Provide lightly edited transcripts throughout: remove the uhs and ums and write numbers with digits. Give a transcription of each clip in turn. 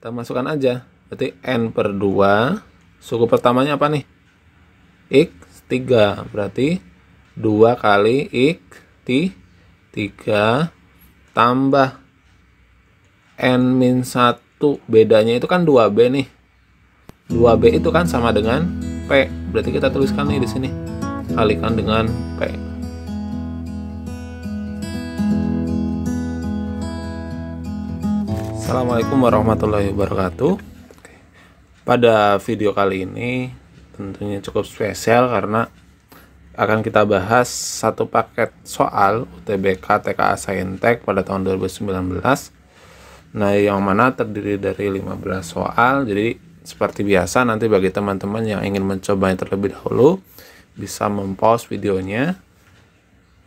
Kita masukkan aja. Berarti N per 2. Suku pertamanya apa nih? X 3. Berarti 2 kali X 3 tambah N-1. Bedanya itu kan 2B nih. 2B itu kan sama dengan P. Berarti kita tuliskan nih di sini. Kalikan dengan P. Assalamualaikum warahmatullahi wabarakatuh. Pada video kali ini tentunya cukup spesial karena akan kita bahas satu paket soal UTBK TKA Saintek pada tahun 2019. Nah, yang mana terdiri dari 15 soal. Jadi seperti biasa nanti bagi teman-teman yang ingin mencobanya terlebih dahulu bisa mempause videonya.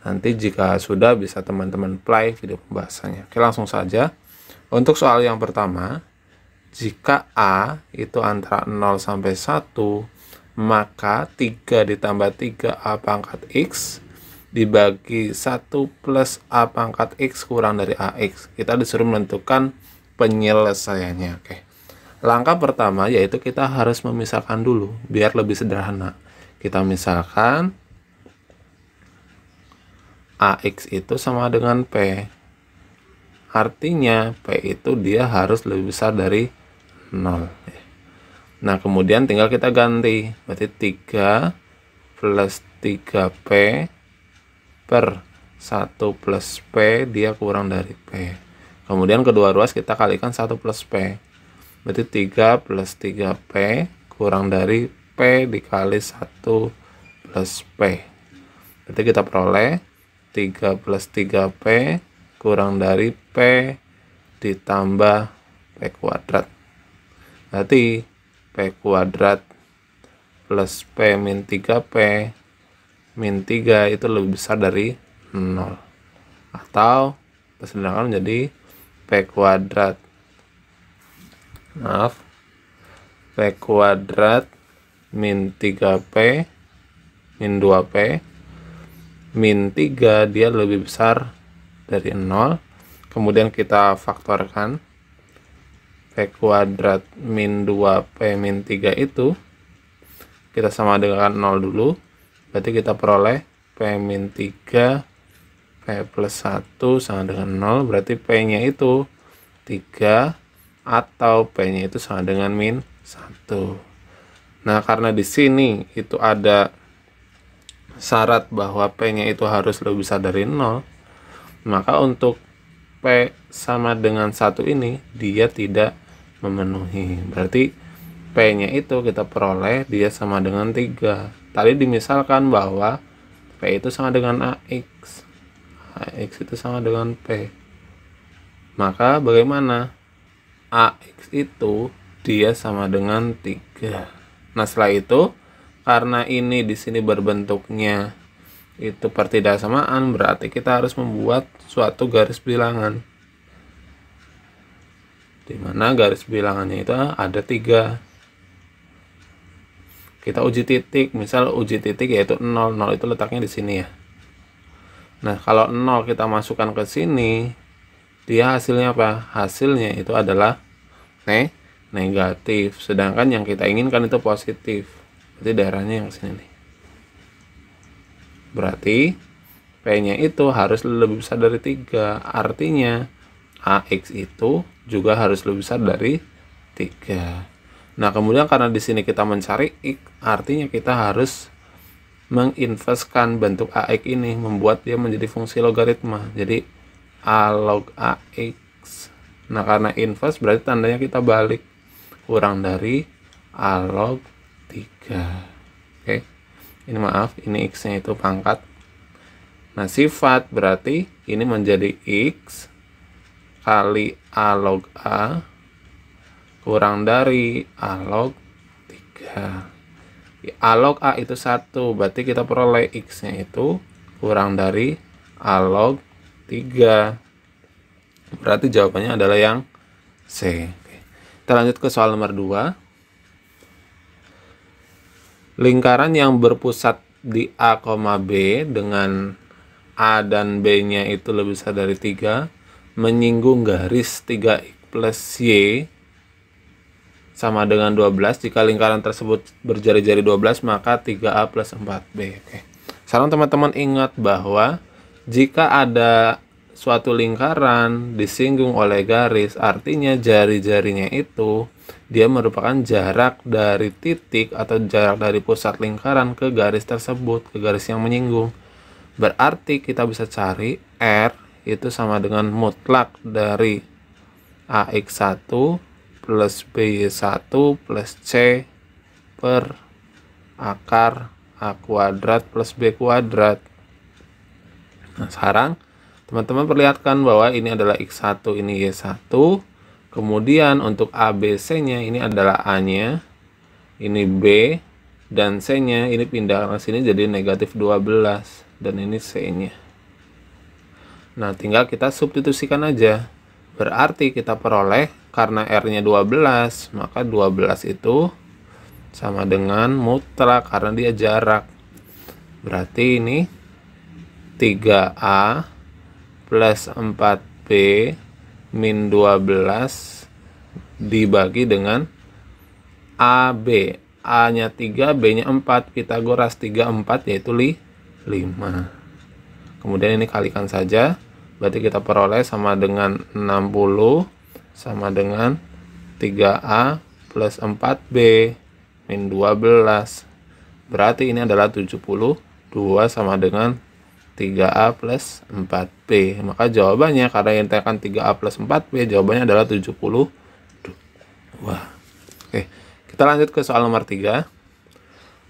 Nanti jika sudah bisa teman-teman play video pembahasannya. Oke, langsung saja. Untuk soal yang pertama, jika A itu antara 0 sampai 1, maka 3 ditambah 3A pangkat X dibagi 1 plus A pangkat X kurang dari AX. Kita disuruh menentukan penyelesaiannya. Oke. Langkah pertama yaitu kita harus memisahkan dulu biar lebih sederhana. Kita misalkan AX itu sama dengan P. Artinya P itu dia harus lebih besar dari 0. Nah, kemudian tinggal kita ganti. Berarti 3 plus 3P per 1 plus P dia kurang dari P. Kemudian kedua ruas kita kalikan 1 plus P. Berarti 3 plus 3P kurang dari P dikali 1 plus P. Berarti kita peroleh 3 plus 3P kurang dari P ditambah P kuadrat. Berarti P kuadrat plus P min 3P min 3 itu lebih besar dari 0. Atau disederhanakan menjadi P kuadrat. P kuadrat min 3P min 2P min 3 dia lebih besar dari 0. Kemudian kita faktorkan P kuadrat min 2P min 3 itu kita sama dengan 0 dulu. Berarti kita peroleh P min 3 P plus 1 sama dengan 0. Berarti P nya itu 3 atau P nya itu sama dengan min 1. Nah, karena di sini itu ada syarat bahwa P nya itu harus lebih besar dari 0, maka untuk P sama dengan 1 ini dia tidak memenuhi. Berarti P nya itu kita peroleh dia sama dengan 3. Tadi dimisalkan bahwa P itu sama dengan AX. AX itu sama dengan P. Maka bagaimana? AX itu dia sama dengan 3. Nah, setelah itu karena ini di sini berbentuknya itu pertidaksamaan, berarti kita harus membuat suatu garis bilangan, di mana garis bilangannya itu ada 3. Kita uji titik, misal uji titik yaitu 0. 0 itu letaknya di sini ya. Nah, kalau 0 kita masukkan ke sini, dia hasilnya apa? Hasilnya itu adalah negatif, sedangkan yang kita inginkan itu positif. Berarti daerahnya yang sini nih. Berarti P nya itu harus lebih besar dari 3. Artinya AX itu juga harus lebih besar dari 3. Nah, kemudian karena di sini kita mencari X, artinya kita harus menginverskan bentuk AX ini, membuat dia menjadi fungsi logaritma. Jadi A log AX. Nah, karena inverse berarti tandanya kita balik, kurang dari A log 3. Oke. Ini maaf, ini X-nya itu pangkat. Nah, sifat berarti ini menjadi X kali A log A kurang dari A log 3. A log A itu 1, berarti kita peroleh X-nya itu kurang dari A log 3. Berarti jawabannya adalah yang C. Kita lanjut ke soal nomor 2. Lingkaran yang berpusat di A, B dengan A dan B-nya itu lebih besar dari 3 menyinggung garis 3X plus Y sama dengan 12. Jika lingkaran tersebut berjari-jari 12, maka 3A plus 4B. Oke. Sekarang teman-teman ingat bahwa jika ada suatu lingkaran disinggung oleh garis, artinya jari-jarinya itu dia merupakan jarak dari titik atau jarak dari pusat lingkaran ke garis tersebut, ke garis yang menyinggung. Berarti kita bisa cari R itu sama dengan mutlak dari AX1 plus BY1 plus C per akar A kuadrat plus B kuadrat. Nah, sekarang teman-teman perlihatkan bahwa ini adalah X1, ini Y1. Kemudian untuk ABC-nya ini adalah A-nya, ini B, dan C-nya ini pindah ke sini jadi negatif 12, dan ini C-nya. Nah, tinggal kita substitusikan aja. Berarti kita peroleh, karena R-nya 12, maka 12 itu sama dengan mutlak karena dia jarak. Berarti ini 3A plus 4B min 12 dibagi dengan AB. A-nya 3, B-nya 4. Pitagoras 3, 4 yaitu 5. Kemudian ini kalikan saja. Berarti kita peroleh sama dengan 60 sama dengan 3A plus 4B min 12. Berarti ini adalah 72 sama dengan 3A plus 4B. Maka jawabannya, karena yang ditekan 3A plus 4B, jawabannya adalah 72. Oke, kita lanjut ke soal nomor 3.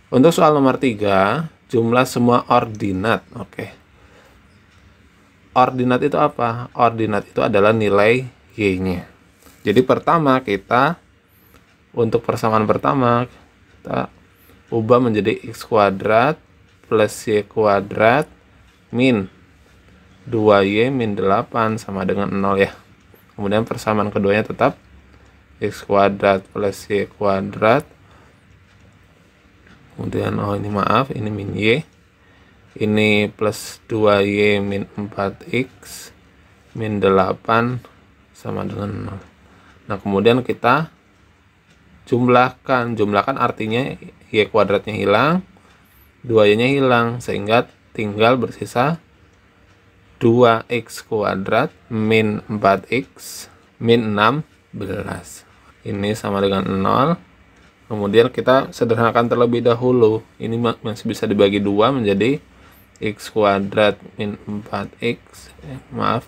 Untuk soal nomor 3, jumlah semua ordinat. Oke. Ordinat itu apa? Ordinat itu adalah nilai Y-nya. Jadi pertama kita, untuk persamaan pertama, kita ubah menjadi X kuadrat plus Y kuadrat min 2Y min 8 sama dengan 0 ya. Kemudian persamaan keduanya tetap X kuadrat plus Y kuadrat. Kemudian, ini maaf, ini min Y. Ini plus 2Y min 4X min 8 sama dengan 0. Nah, kemudian kita jumlahkan. Jumlahkan artinya Y kuadratnya hilang, 2Y-nya hilang, sehingga tinggal bersisa 2X kuadrat min 4X min 16. Ini sama dengan 0. Kemudian kita sederhanakan terlebih dahulu. Ini masih bisa dibagi 2 menjadi X kuadrat min 4X,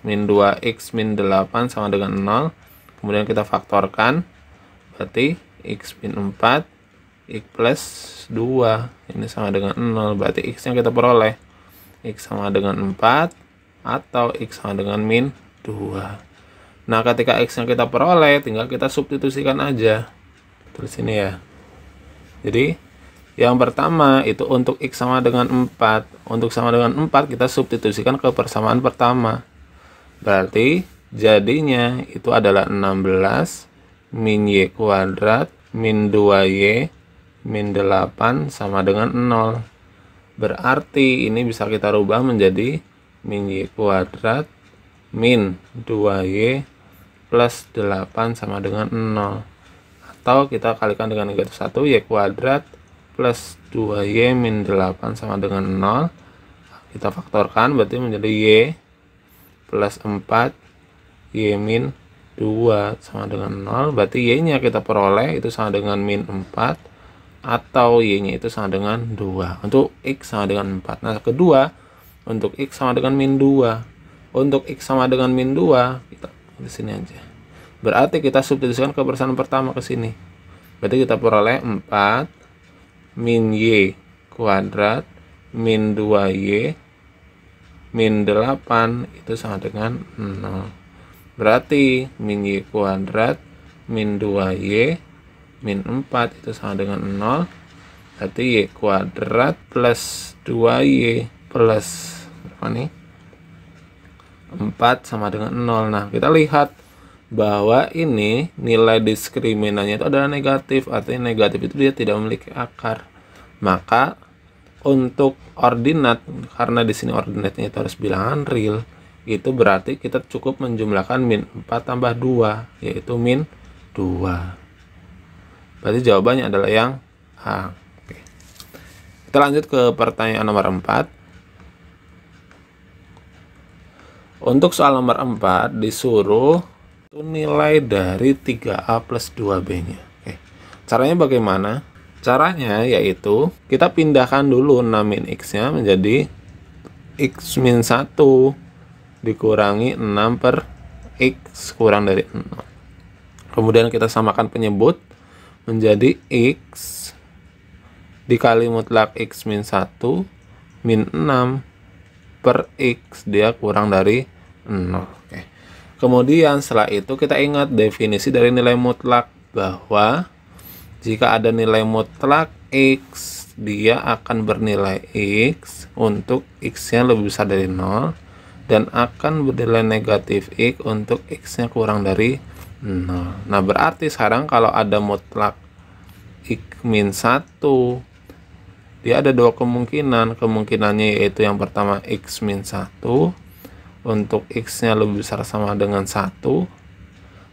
min 2X min 8 sama dengan 0. Kemudian kita faktorkan, berarti X min 4, X plus 2, ini sama dengan 0. Berarti X nya kita peroleh X sama dengan 4 atau X sama dengan min 2. Nah, ketika X nya kita peroleh, tinggal kita substitusikan aja. Terus ini ya. Jadi yang pertama itu untuk X sama dengan 4. Untuk sama dengan 4 kita substitusikan ke persamaan pertama. Berarti jadinya itu adalah 16 min Y kuadrat min 2Y min 8 sama dengan 0. Berarti ini bisa kita rubah menjadi min Y kuadrat min 2Y plus 8 sama dengan 0. Atau kita kalikan dengan negatif 1, Y kuadrat plus 2Y min 8 sama dengan 0. Kita faktorkan, berarti menjadi Y plus 4 Y min 2 sama dengan 0. Berarti Y nya kita peroleh itu sama dengan min 4 atau Y nya itu sama dengan 2. Untuk X sama dengan 4. Nah, kedua, untuk X sama dengan min 2. Untuk X sama dengan min 2, kita di sini aja. Berarti kita substitusikan ke persamaan pertama ke sini. Berarti kita peroleh 4 min Y kuadrat min 2Y min 8 itu sama dengan 0. Berarti min Y kuadrat min 2Y min 4 itu sama dengan 0. Berarti Y kuadrat plus 2Y plus berapa nih? 4 sama dengan 0. Nah, kita lihat bahwa ini nilai diskriminannya itu adalah negatif. Artinya negatif itu dia tidak memiliki akar. Maka untuk ordinat, karena di sini ordinatnya itu harus bilangan real, itu berarti kita cukup menjumlahkan min 4 tambah 2, yaitu min 2. Berarti jawabannya adalah yang A. Oke. Kita lanjut ke pertanyaan nomor 4. Untuk soal nomor 4 disuruh nilai dari 3A plus 2B-nya. Oke. Caranya bagaimana? Caranya yaitu kita pindahkan dulu 6 min X-nya menjadi X min 1 dikurangi 6 per X kurang dari 0. Kemudian kita samakan penyebut menjadi X dikali mutlak X min 1 min 6 per X dia kurang dari 0. Oke. Kemudian setelah itu kita ingat definisi dari nilai mutlak, bahwa jika ada nilai mutlak X, dia akan bernilai X untuk X-nya lebih besar dari 0 dan akan bernilai negatif X untuk X-nya kurang dari 0. Nah, berarti sekarang kalau ada mutlak X min 1, dia ada dua kemungkinan. Kemungkinannya yaitu yang pertama X min 1 untuk X-nya lebih besar sama dengan 1,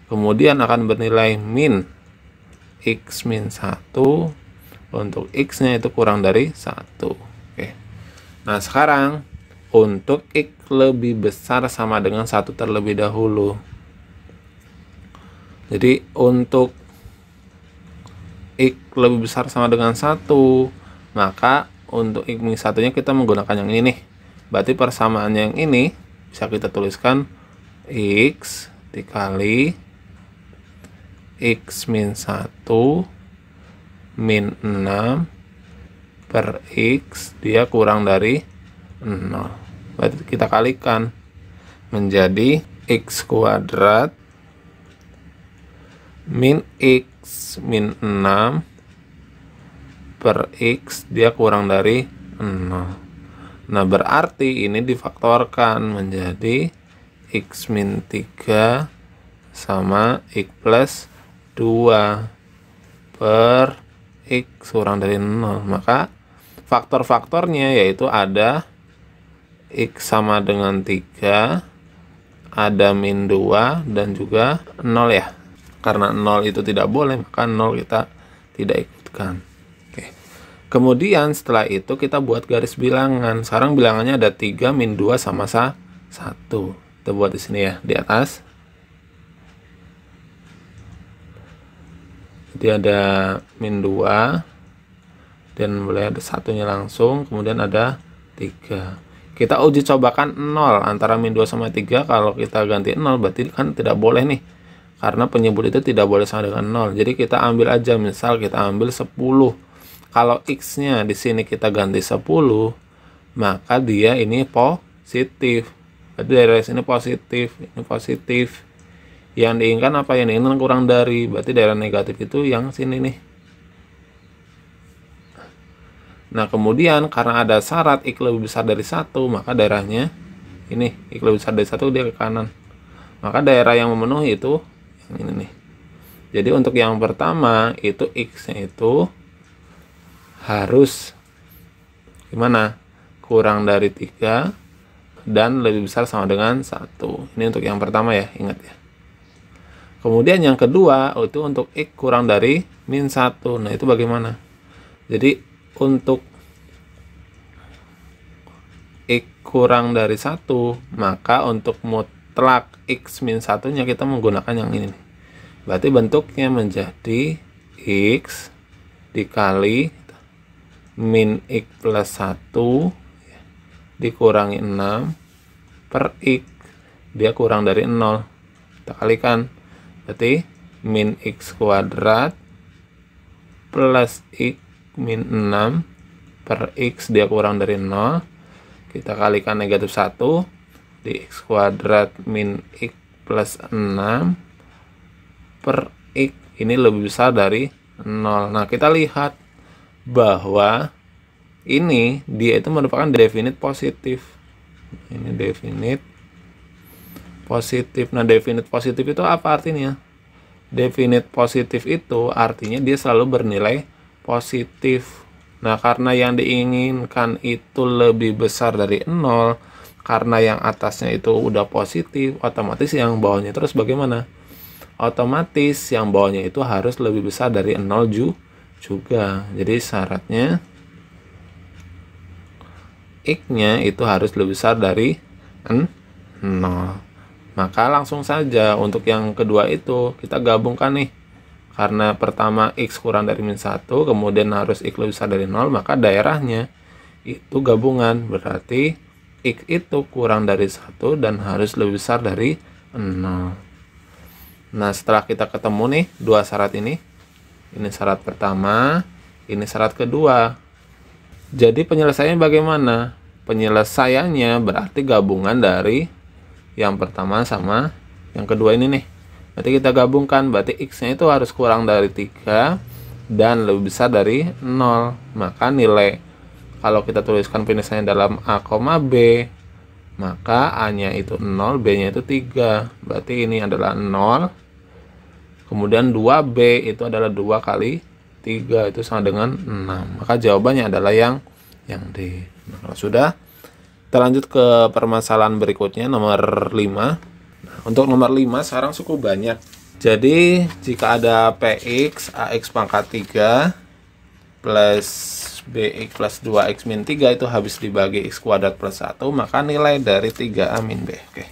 kemudian akan bernilai min X min 1 untuk X-nya itu kurang dari 1. Oke. Nah, sekarang untuk X lebih besar sama dengan 1 terlebih dahulu. Jadi untuk X lebih besar sama dengan 1, maka untuk X min 1-nya kita menggunakan yang ini nih. Berarti persamaan yang ini bisa kita tuliskan X dikali X min 1 min 6 per X dia kurang dari 0. Berarti kita kalikan menjadi X kuadrat min X min 6 per X dia kurang dari 0. Nah, berarti ini difaktorkan menjadi X min 3 sama X plus 2 per X kurang dari 0. Maka faktor-faktornya yaitu ada X sama dengan 3, ada min 2, dan juga 0 ya. Karena 0 itu tidak boleh, maka 0 kita tidak ikutkan. Oke. Kemudian setelah itu kita buat garis bilangan. Sekarang bilangannya ada 3 min 2 sama 1. Kita buat di sini ya, di atas. Jadi ada min 2 dan boleh ada satunya langsung, kemudian ada 3. Kita uji cobakan 0 antara min 2 sama 3. Kalau kita ganti 0 berarti kan tidak boleh nih, karena penyebut itu tidak boleh sama dengan 0. Jadi kita ambil aja, misal kita ambil 10. Kalau X-nya di sini kita ganti 10, maka dia ini positif. Berarti dari sini positif, ini positif. Yang diinginkan apa? Yang diinginkan kurang dari. Berarti daerah negatif itu yang sini nih. Nah, kemudian karena ada syarat X lebih besar dari 1, maka daerahnya ini X lebih besar dari 1 dia ke kanan. Maka daerah yang memenuhi itu yang ini nih. Jadi untuk yang pertama itu X-nya itu harus gimana? Kurang dari 3 dan lebih besar sama dengan 1. Ini untuk yang pertama ya, ingat ya. Kemudian yang kedua itu untuk X kurang dari min 1. Nah, itu bagaimana? Jadi untuk X kurang dari 1, maka untuk mutlak X min 1-nya kita menggunakan yang ini nih. Berarti bentuknya menjadi X dikali min X plus 1 dikurangi 6 per X dia kurang dari 0. Kita kalikan, berarti min X kuadrat plus X min 6 per X dia kurang dari 0. Kita kalikan negatif 1 di X kuadrat min X plus 6 per X ini lebih besar dari 0. Nah, kita lihat bahwa ini dia itu merupakan definite positif. Ini definite positif. Nah, definite positif itu apa artinya? Definite positif itu artinya dia selalu bernilai positif. Nah, karena yang diinginkan itu lebih besar dari 0, karena yang atasnya itu udah positif, otomatis yang bawahnya terus bagaimana? otomatis yang bawahnya itu harus lebih besar dari 0 juga. Jadi syaratnya X-nya itu harus lebih besar dari 0. Maka langsung saja untuk yang kedua itu kita gabungkan nih. Karena pertama X kurang dari min 1, kemudian harus X lebih besar dari 0, maka daerahnya itu gabungan. Berarti X itu kurang dari 1 dan harus lebih besar dari 0. Nah, setelah kita ketemu nih dua syarat ini syarat pertama, ini syarat kedua. Jadi penyelesaiannya bagaimana? Penyelesaiannya berarti gabungan dari yang pertama sama yang kedua ini nih. Berarti kita gabungkan, berarti X-nya itu harus kurang dari 3 dan lebih besar dari 0. Maka nilai, kalau kita tuliskan penyelesaian dalam A, B, maka A-nya itu 0, B-nya itu 3. Berarti ini adalah 0. Kemudian 2B itu adalah 2 kali 3, itu sama dengan 6. Maka jawabannya adalah yang D. Nah, kalau sudah, kita lanjut ke permasalahan berikutnya, nomor 5. Nah, untuk nomor 5 sekarang cukup banyak. Jadi jika ada PX AX pangkat 3 plus BX plus 2X min 3 itu habis dibagi X kuadrat plus 1, maka nilai dari 3A min B. Oke.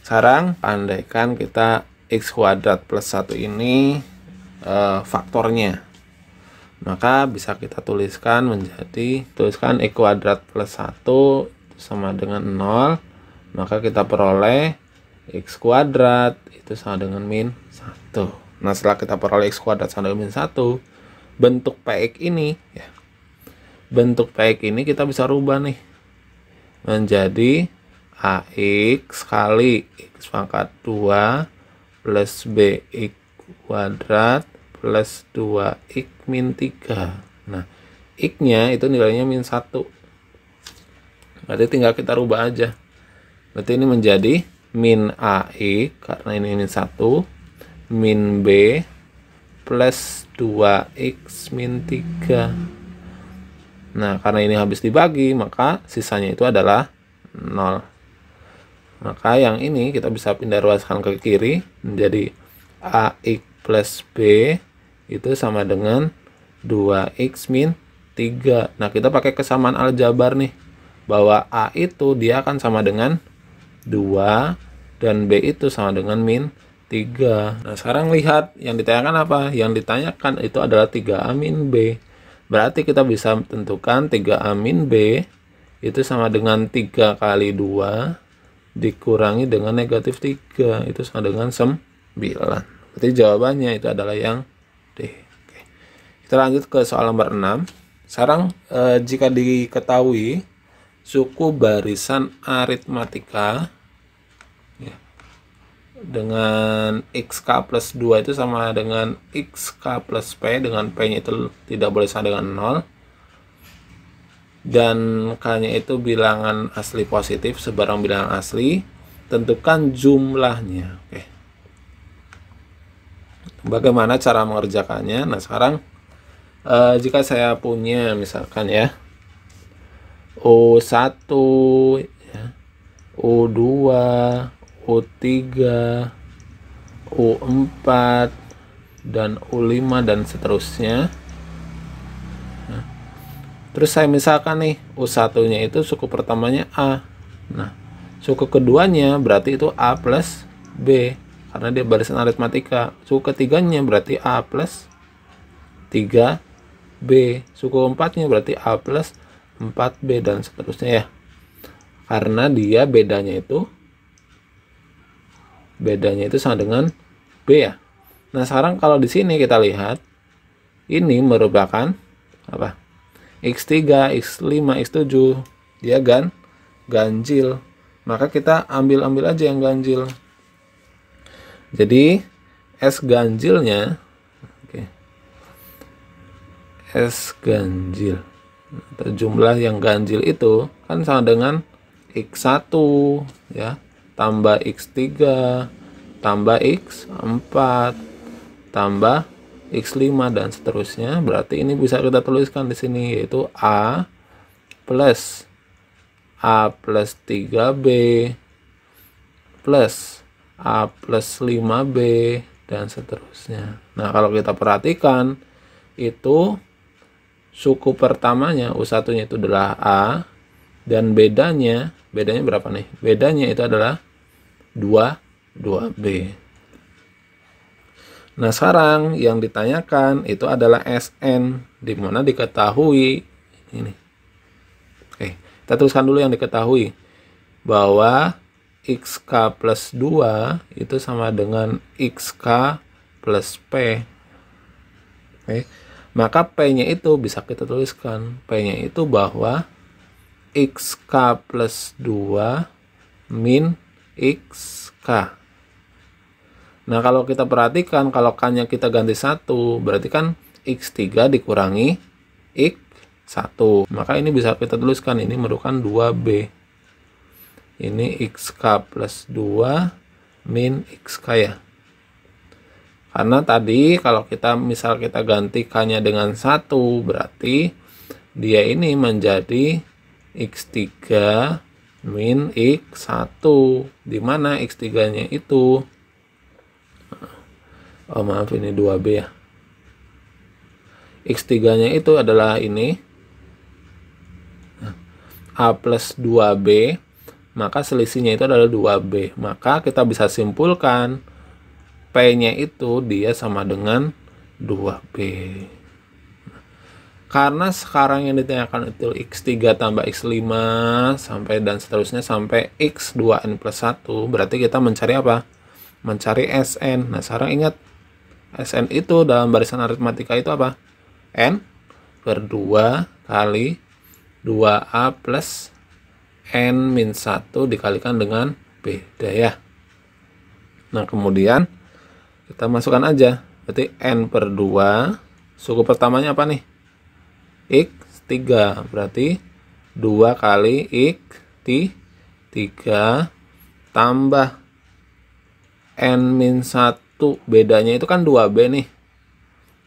Sekarang andaikan kita X kuadrat plus 1 ini faktornya, maka bisa kita tuliskan menjadi, X kuadrat plus 1 sama dengan 0, maka kita peroleh X kuadrat itu sama dengan min 1. Nah, setelah kita peroleh X kuadrat sama dengan min 1, bentuk PX ini ya, bentuk PX ini kita bisa rubah nih menjadi AX kali X pangkat 2 plus BX kuadrat plus 2X min 3. Nah, X-nya itu nilainya min 1. Berarti tinggal kita rubah aja. Berarti ini menjadi min AX, karena ini min 1, min B plus 2X min 3. Nah, karena ini habis dibagi, maka sisanya itu adalah 0. Maka yang ini kita bisa pindah ruaskan ke kiri menjadi AX plus B itu sama dengan 2X min 3. Nah, kita pakai kesamaan aljabar nih, bahwa A itu dia akan sama dengan 2 dan B itu sama dengan min 3. Nah, sekarang lihat yang ditanyakan apa? Yang ditanyakan itu adalah 3A min B. Berarti kita bisa tentukan 3A min B itu sama dengan 3 kali 2 dikurangi dengan negatif 3, itu sama dengan 9. Berarti jawabannya itu adalah yang D. Oke. Kita lanjut ke soal nomor 6. Sekarang jika diketahui suku barisan aritmatika ya, dengan XK plus 2 itu sama dengan XK plus P, dengan P nya itu tidak boleh sama dengan 0, dan K-nya itu bilangan asli positif sebarang bilangan asli, tentukan jumlahnya. Oke. Bagaimana cara mengerjakannya? Nah, sekarang jika saya punya misalkan ya U1 ya, U2, U3, U4 dan U5 dan seterusnya. Terus saya misalkan nih U1 nya itu suku pertamanya A. Nah, suku keduanya berarti itu A plus B, karena dia barisan aritmatika. Suku ketiganya berarti A plus 3B. Suku keempatnya berarti A plus 4B dan seterusnya ya. Karena dia bedanya itu sama dengan B ya. Nah, sekarang kalau di sini kita lihat ini merupakan apa? X3, X5, X7, dia ganjil. Maka kita ambil aja yang ganjil. Jadi S ganjilnya, oke, S ganjil atau jumlah yang ganjil itu kan sama dengan X1 ya, tambah X3 tambah X4 tambah X5 dan seterusnya. Berarti ini bisa kita tuliskan di sini, yaitu A plus 3B plus A plus 5B dan seterusnya. Nah, kalau kita perhatikan itu suku pertamanya U1-nya itu adalah A, dan bedanya berapa nih? Bedanya itu adalah 2B. Nah, sekarang yang ditanyakan itu adalah SN, di mana diketahui ini. Oke, kita tuliskan dulu yang diketahui, bahwa XK plus 2 itu sama dengan XK plus P. Oke, maka P-nya itu bisa kita tuliskan. P-nya itu bahwa XK plus 2 min XK. Nah, kalau kita perhatikan, kalau K-nya kita ganti 1, berarti kan X3 dikurangi X1. Maka ini bisa kita tuliskan, ini merupakan 2B. Ini XK plus 2 min XK ya. Karena tadi kalau kita misal kita ganti K-nya dengan 1, berarti dia ini menjadi X3 min X1. Dimana X3-nya itu, oh maaf, ini 2B ya. X3-nya itu adalah ini A plus 2B, maka selisihnya itu adalah 2B. Maka kita bisa simpulkan P-nya itu dia sama dengan 2B. Karena sekarang yang ditanyakan itu X3 tambah X5 sampai dan seterusnya sampai X2N plus 1, berarti kita mencari apa? Mencari SN. Nah, sekarang ingat, SN itu dalam barisan aritmatika itu apa? N per 2 kali 2A plus N min 1 dikalikan dengan beda ya. Nah, kemudian kita masukkan aja. Berarti N per 2, suku pertamanya apa nih? X3. Berarti 2 kali X3 tambah N min 1. Bedanya itu kan 2B nih.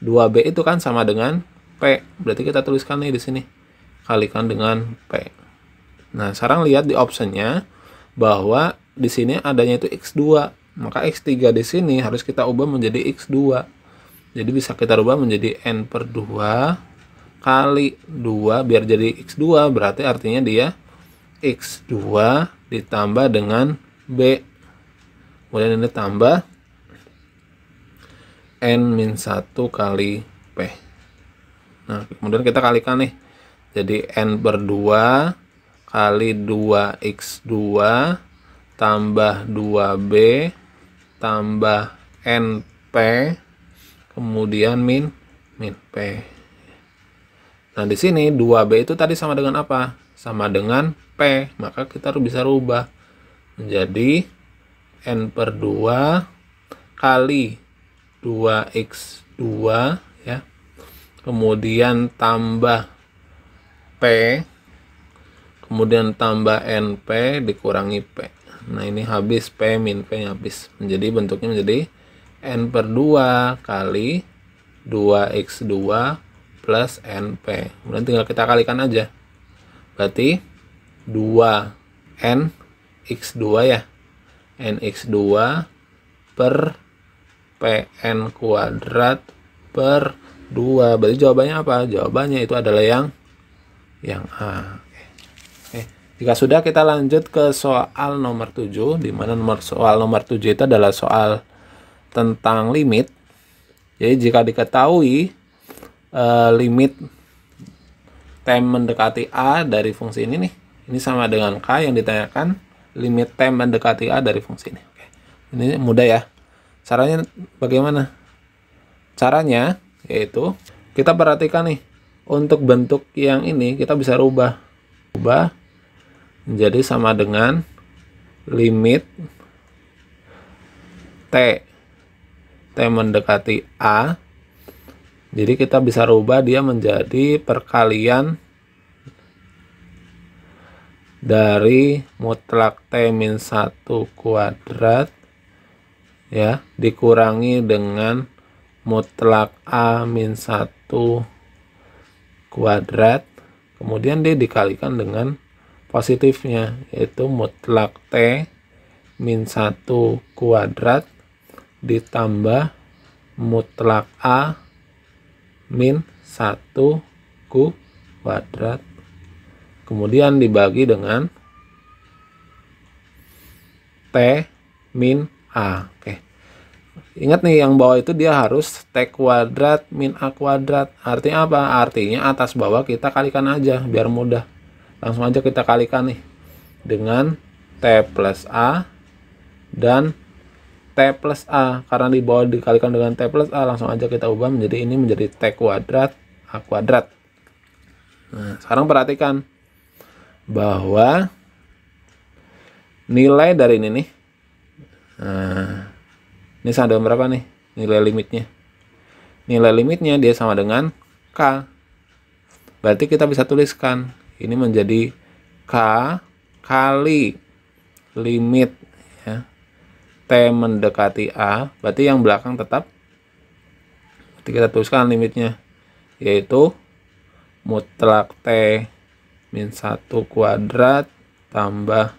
2B itu kan sama dengan P. Berarti kita tuliskan nih di sini. Kalikan dengan P. Nah, sekarang lihat di optionnya bahwa di sini adanya itu X2. Maka X3 di sini harus kita ubah menjadi X2. Jadi bisa kita ubah menjadi N per 2 kali 2 biar jadi X2. Berarti artinya dia X2 ditambah dengan B. Kemudian ini tambah N min 1 kali P. Nah, kemudian kita kalikan nih. Jadi N per 2 kali 2X2 tambah 2B tambah NP kemudian min P. Nah, di sini 2B itu tadi sama dengan apa? Sama dengan P. Maka kita harus bisa rubah menjadi N per 2 kali 2X2 ya. Kemudian tambah P. Kemudian tambah NP dikurangi P. Nah, ini habis P min P habis. Menjadi bentuknya menjadi N per 2 kali 2X2 plus NP. Kemudian tinggal kita kalikan aja. Berarti 2N X2 ya. NX2 per PN kuadrat per 2. Berarti jawabannya apa? Jawabannya itu adalah yang A. Oke. Jika sudah, kita lanjut ke soal nomor 7, di mana soal nomor 7 itu adalah soal tentang limit. Jadi jika diketahui limit T mendekati A dari fungsi ini nih, ini sama dengan K yang ditanyakan limit T mendekati A dari fungsi ini. Oke. Ini mudah ya. Caranya bagaimana? Caranya yaitu kita perhatikan nih, untuk bentuk yang ini kita bisa rubah menjadi sama dengan limit T mendekati A. Jadi kita bisa rubah dia menjadi perkalian dari mutlak T min 1 kuadrat ya dikurangi dengan mutlak A min 1 kuadrat, kemudian dia dikalikan dengan positifnya, yaitu mutlak T min 1 kuadrat ditambah mutlak A min 1 kuadrat, kemudian dibagi dengan T min A. Oke. Ingat nih, yang bawah itu dia harus T kuadrat min A kuadrat. Artinya apa? Artinya atas bawah kita kalikan aja biar mudah. Langsung aja kita kalikan nih dengan T plus A dan T plus A. Karena di bawah dikalikan dengan T plus A, langsung aja kita ubah menjadi ini menjadi T kuadrat A kuadrat. Nah, sekarang perhatikan bahwa nilai dari ini nih, nah, ini sama dengan berapa nih nilai limitnya? Nilai limitnya dia sama dengan K. Berarti kita bisa tuliskan ini menjadi K kali limit ya, T mendekati A. Berarti yang belakang tetap. Berarti kita tuliskan limitnya, yaitu mutlak T min 1 kuadrat tambah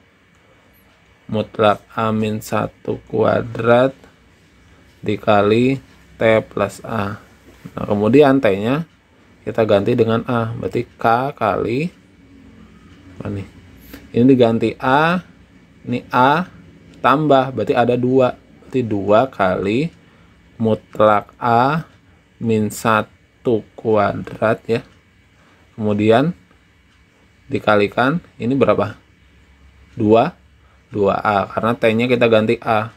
mutlak A min 1 kuadrat dikali T plus A. Nah, kemudian T-nya kita ganti dengan A. Berarti K kali apa nih? Ini diganti A, ini A tambah, berarti ada 2. Berarti 2 kali mutlak A min 1 kuadrat ya. Kemudian dikalikan, ini berapa? 2A, karena T-nya kita ganti A.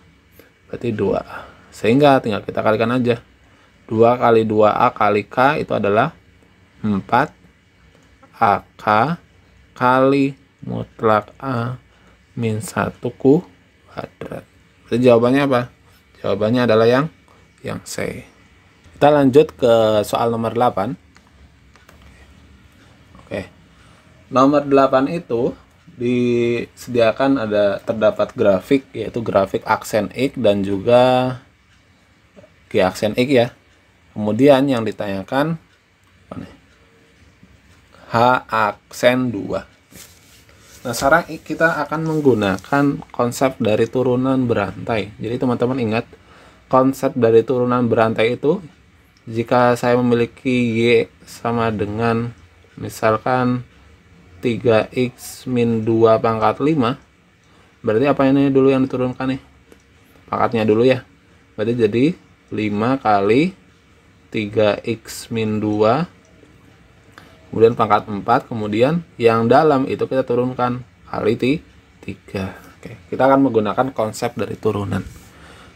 Berarti 2A. Sehingga tinggal kita kalikan aja. 2 kali 2A kali K itu adalah 4AK kali mutlak A min 1 kuadrat. Jadi jawabannya apa? Jawabannya adalah yang C. Kita lanjut ke soal nomor 8. Oke. Nomor 8 itu disediakan terdapat grafik, yaitu grafik aksen X dan juga G aksen X ya. Kemudian yang ditanyakan apa nih? H aksen 2. Nah, sekarang kita akan menggunakan konsep dari turunan berantai. Jadi teman-teman ingat, konsep dari turunan berantai itu, jika saya memiliki Y sama dengan misalkan 3X min 2 pangkat 5, berarti apa ini dulu yang diturunkan nih? Pangkatnya dulu ya. Berarti jadi 5 kali 3X min 2, kemudian pangkat 4, kemudian yang dalam itu kita turunkan kali 3. Oke, kita akan menggunakan konsep dari turunan.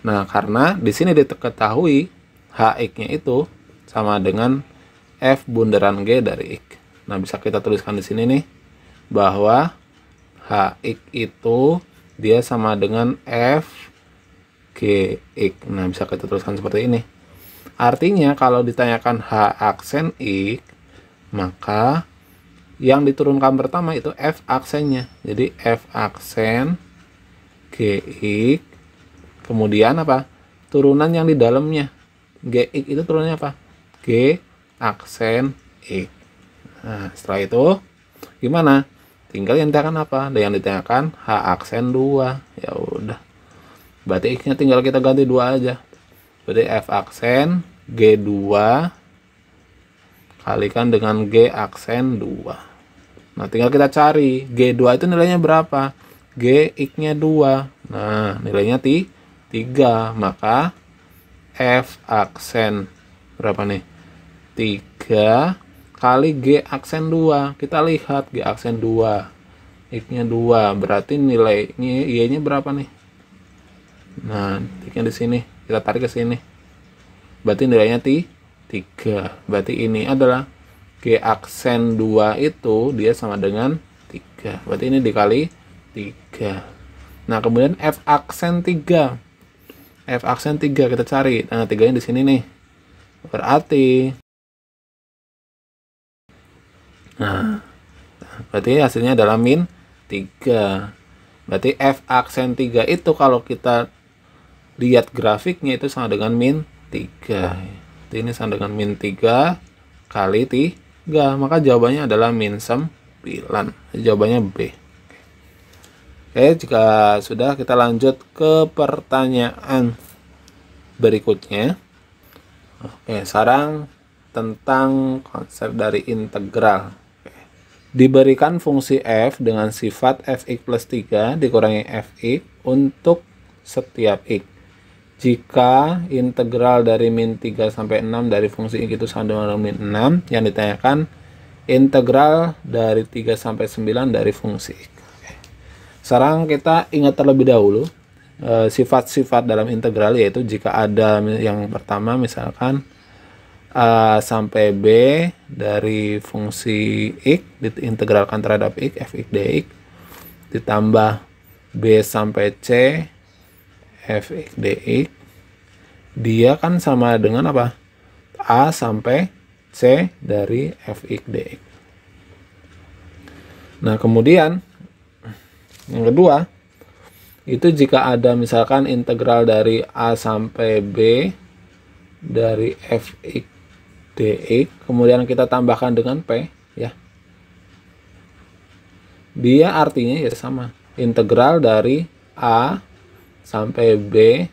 Nah, karena di sini diketahui Hx-nya itu sama dengan F bundaran G dari X. Nah, bisa kita tuliskan di sini nih bahwa Hx itu dia sama dengan F Gx. Nah, bisa kita tuliskan seperti ini. Artinya kalau ditanyakan H aksen X, maka yang diturunkan pertama itu F aksennya. Jadi F aksen Gx, kemudian apa? Turunan yang di dalamnya. Gx itu turunannya apa? G aksen X. Nah, setelah itu gimana? Tinggal yang ditanyakan apa? Yang ditanyakan H aksen 2. Ya udah. Berarti X-nya tinggal kita ganti 2 aja. Berarti F aksen G2 kalikan dengan G aksen 2. Nah, tinggal kita cari G2 itu nilainya berapa? Gx-nya 2. Nah, nilainya 3. Maka F aksen berapa nih? 3 kali G aksen 2. Kita lihat G aksen 2. X-nya 2. Berarti nilainya Y-nya berapa nih? Nah, X-nya di sini. Kita tarik ke sini. Berarti nilainya 3. Berarti ini adalah G aksen 2 itu dia sama dengan 3. Berarti ini dikali 3. Nah, kemudian F aksen 3. F aksen 3 kita cari. Nah, 3-nya di sini nih. Berarti berarti hasilnya adalah min 3. Berarti F aksen 3 itu kalau kita lihat grafiknya itu sama dengan min 3. Jadi ini sama dengan min 3 kali 3. Maka jawabannya adalah min 9. Jawabannya B. Oke, jika sudah kita lanjut ke pertanyaan berikutnya. Oke, sekarang tentang konsep dari integral. Diberikan fungsi f dengan sifat fx plus 3 dikurangi fx untuk setiap x. Jika integral dari min 3 sampai 6 dari fungsi x itu sama dengan min 6, yang ditanyakan integral dari 3 sampai 9 dari fungsi x. Sekarang kita ingat terlebih dahulu sifat-sifat dalam integral, yaitu jika ada yang pertama misalkan A sampai B dari fungsi x diintegralkan terhadap x fx dx ditambah B sampai C fx dx, dia kan sama dengan apa? A sampai C dari fx dx. Nah, kemudian yang kedua itu jika ada misalkan integral dari A sampai B dari fx dx, kemudian kita tambahkan dengan P, ya. Dia artinya ya sama. Integral dari A sampai B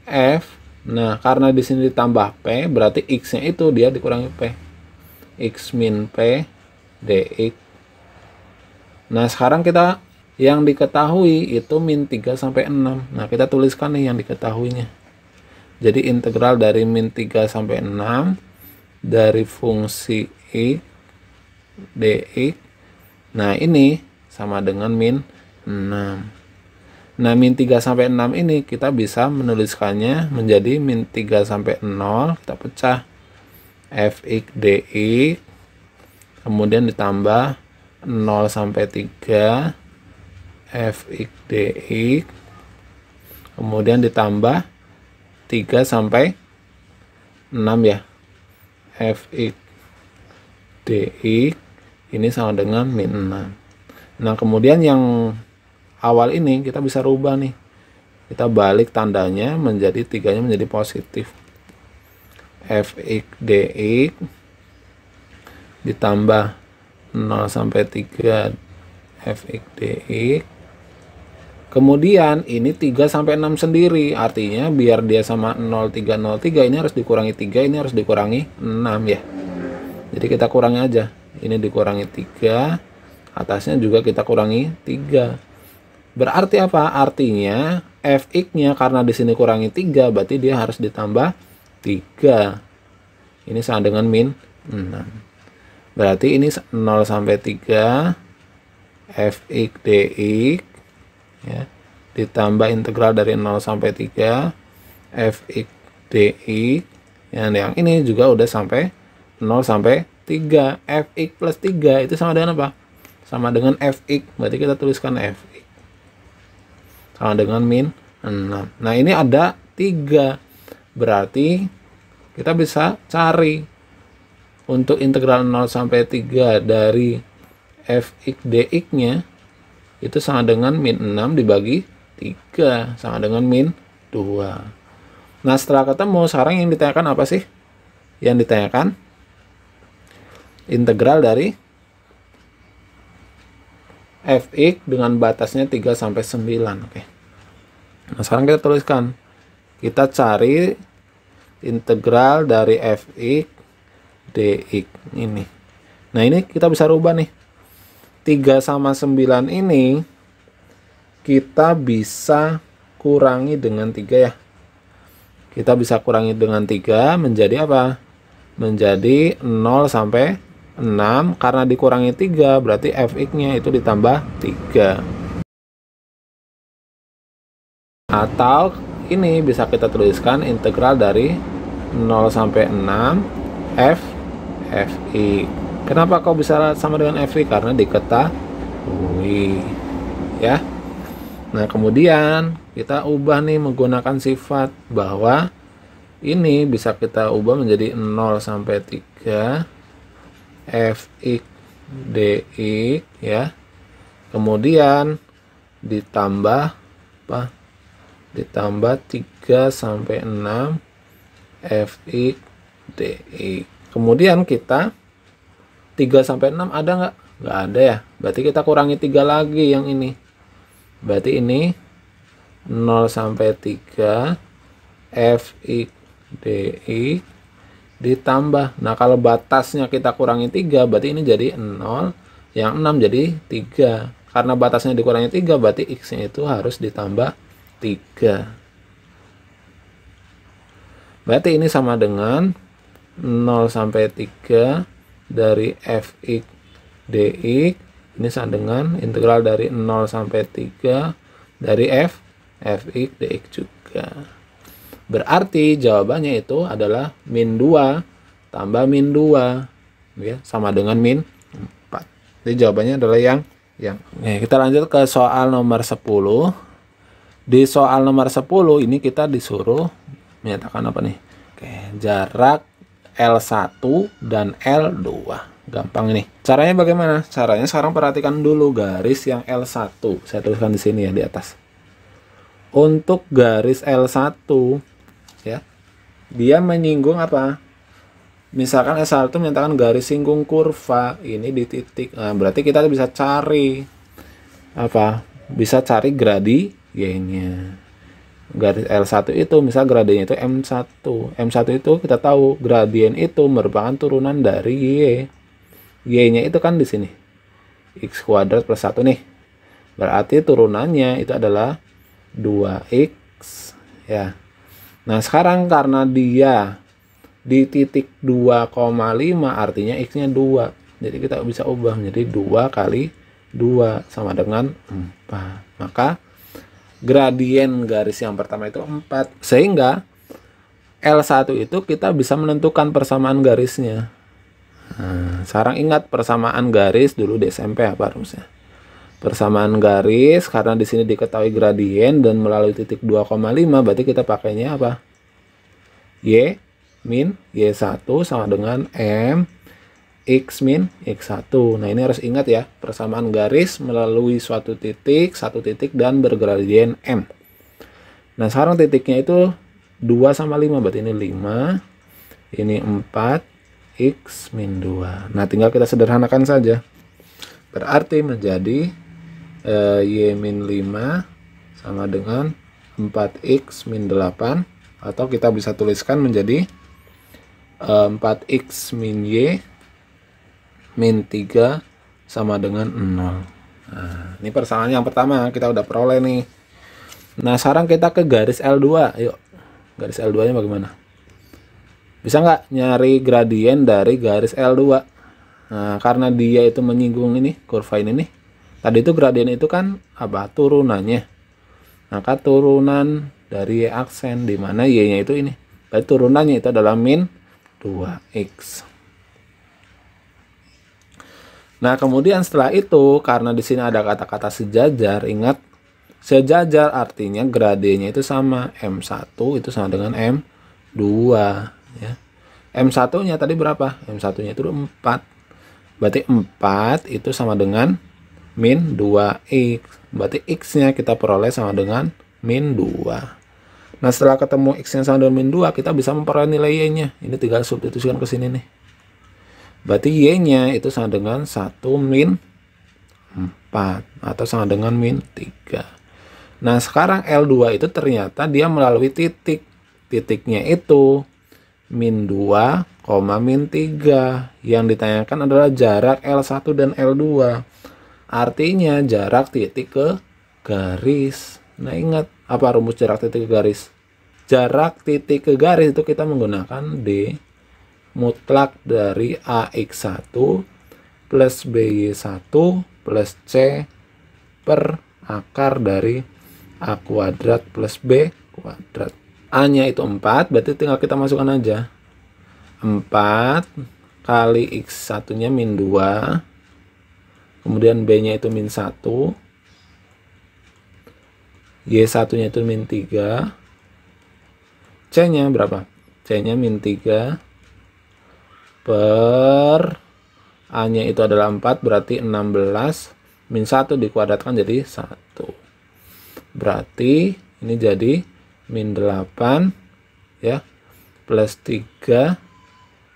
F. Nah, karena di sini ditambah P, berarti X-nya itu dia dikurangi P. X min P dx. Nah, sekarang kita yang diketahui itu min 3 sampai 6. Nah, kita tuliskan nih yang diketahuinya. Jadi integral dari min 3 sampai 6 dari fungsi x dx, nah ini sama dengan min 6. Nah, min 3 sampai 6 ini kita bisa menuliskannya menjadi min 3 sampai 0, kita pecah fx dx, kemudian ditambah 0 sampai 3 fx dx, kemudian ditambah 3 sampai 6 ya, fx dx ini sama dengan min 6. Nah, kemudian yang awal ini kita bisa rubah nih, kita balik tandanya menjadi 3-nya menjadi positif, fx dx ditambah 0 sampai 3 fx dx, kemudian ini 3 sampai 6 sendiri, artinya biar dia sama 0303 ini harus dikurangi 3, ini harus dikurangi 6 ya. Jadi kita kurangi aja, ini dikurangi 3, atasnya juga kita kurangi 3. Berarti apa? Artinya fx-nya karena di sini kurangi 3, berarti dia harus ditambah 3. Ini sama dengan min 6. Berarti ini 0 sampai 3 fx dx ya, ditambah integral dari 0 sampai 3 fx dx, yang ini juga udah sampai 0 sampai 3 fx plus 3 itu sama dengan apa? Sama dengan fx, berarti kita tuliskan fx sama dengan min 6. Nah, ini ada 3, berarti kita bisa cari untuk integral 0 sampai 3 dari fx dx nya itu sama dengan min 6 dibagi 3 sama dengan min 2. Nah, setelah ketemu, sekarang yang ditanyakan apa sih? Yang ditanyakan integral dari fx dengan batasnya 3 sampai 9. Oke. Nah, sekarang kita tuliskan. Kita cari integral dari fx dx ini. Nah, ini kita bisa rubah nih. 3 sama 9 ini kita bisa kurangi dengan 3 ya. Kita bisa kurangi dengan 3 menjadi apa? Menjadi 0 sampai 6, karena dikurangi 3 berarti fx-nya itu ditambah 3. Atau ini bisa kita tuliskan integral dari 0 sampai 6 fx. Kenapa kok bisa sama dengan fx? Karena diketahui ya. Nah, kemudian kita ubah nih menggunakan sifat, bahwa ini bisa kita ubah menjadi 0 sampai 3 fx dx ya. Kemudian ditambah apa? Ditambah 3 sampai 6 fx dx. Kemudian kita 3 sampai 6 ada nggak? Nggak ada ya. Berarti kita kurangi 3 lagi yang ini. Berarti ini 0 sampai 3 Fx dx ditambah. Nah, kalau batasnya kita kurangi 3, berarti ini jadi 0, yang 6 jadi 3. Karena batasnya dikurangi 3, berarti x-nya itu harus ditambah 3. Berarti ini sama dengan 0 sampai 3 dari Fx dx. Ini sama dengan integral dari 0 sampai 3 dari Fx dx juga. Berarti jawabannya itu adalah min 2 tambah min 2, ya, sama dengan min 4. Jadi jawabannya adalah yang. Oke, kita lanjut ke soal nomor 10. Di soal nomor 10 ini kita disuruh menyatakan apa nih? Oke, jarak L1 dan L2. Gampang ini. Caranya bagaimana? Caranya sekarang perhatikan dulu garis yang L1. Saya tuliskan di sini ya, di atas. Untuk garis L1, ya, dia menyinggung apa? Misalkan S1 menyatakan garis singgung kurva ini di titik. Nah, berarti kita bisa cari apa? Bisa cari gradiennya. Garis L1 itu misal gradiennya itu M1. M1 itu kita tahu gradien itu merupakan turunan dari Y. Y-nya itu kan di sini. X kuadrat plus 1 nih. Berarti turunannya itu adalah 2x, ya. Nah, sekarang karena dia di titik 2,5 artinya x-nya 2. Jadi kita bisa ubah menjadi 2 kali 2 sama dengan 4. Maka gradien garis yang pertama itu 4. Sehingga L1 itu kita bisa menentukan persamaan garisnya. Nah, sekarang ingat persamaan garis dulu di SMP apa harusnya? Persamaan garis, karena di sini diketahui gradien dan melalui titik 2,5, berarti kita pakainya apa? Y min Y1 sama dengan M X min X1. Nah, ini harus ingat ya, persamaan garis melalui suatu titik, satu titik, dan bergradien M. Nah, sekarang titiknya itu 2 sama 5, berarti ini 5, ini 4, X min 2. Nah, tinggal kita sederhanakan saja. Berarti menjadi Y min 5 sama dengan 4X min 8. Atau kita bisa tuliskan menjadi 4X min Y min 3 sama dengan 0. Nah, ini persamaan yang pertama kita udah peroleh nih. Nah, sekarang kita ke garis L2. Yuk, garis L2 nya bagaimana? Bisa nggak nyari gradien dari garis L2? Nah, karena dia itu menyinggung ini, kurva ini nih. Tadi itu gradien itu kan apa? Turunannya. Maka turunan dari Y aksen, di mana Y-nya itu ini. Berarti turunannya itu adalah min 2x. Nah, kemudian setelah itu, karena di sini ada kata-kata sejajar, ingat, sejajar artinya gradiennya itu sama. M1 itu sama dengan M2. Ya. M1-nya tadi berapa? M1-nya itu 4. Berarti 4 itu sama dengan min 2x. Berarti x-nya kita peroleh sama dengan min 2. Nah, setelah ketemu x-nya sama dengan min 2, kita bisa memperoleh nilai y-nya. Ini tinggal substitusikan ke sini nih. Berarti y-nya itu sama dengan 1 min 4 atau sama dengan min 3. Nah, sekarang L2 itu ternyata dia melalui titik. Titiknya itu min 2, min 3. Yang ditanyakan adalah jarak L1 dan L2. Artinya jarak titik ke garis. Nah, ingat apa rumus jarak titik ke garis? Jarak titik ke garis itu kita menggunakan D mutlak dari AX1 plus BY1 plus C per akar dari A kuadrat plus B kuadrat. A-nya itu 4, berarti tinggal kita masukkan aja. 4 kali X1-nya min 2. Kemudian B-nya itu min 1. Y1-nya itu min 3. C-nya berapa? C-nya min 3. Per A-nya itu adalah 4, berarti 16. Min 1 dikuadratkan jadi 1. Berarti ini jadi min 8 ya, plus 3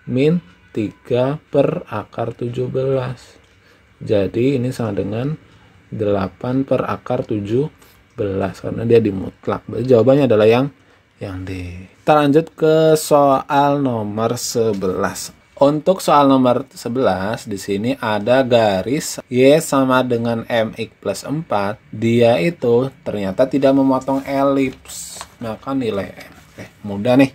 min 3 per akar 17. Jadi ini sama dengan 8 per akar 17 karena dia dimutlak. Berarti jawabannya adalah yang yang D. Kita lanjut ke soal nomor 11. Untuk soal nomor 11 di sini ada garis Y sama dengan MX plus 4. Dia itu ternyata tidak memotong elips. Maka nilai M. Oke, mudah nih.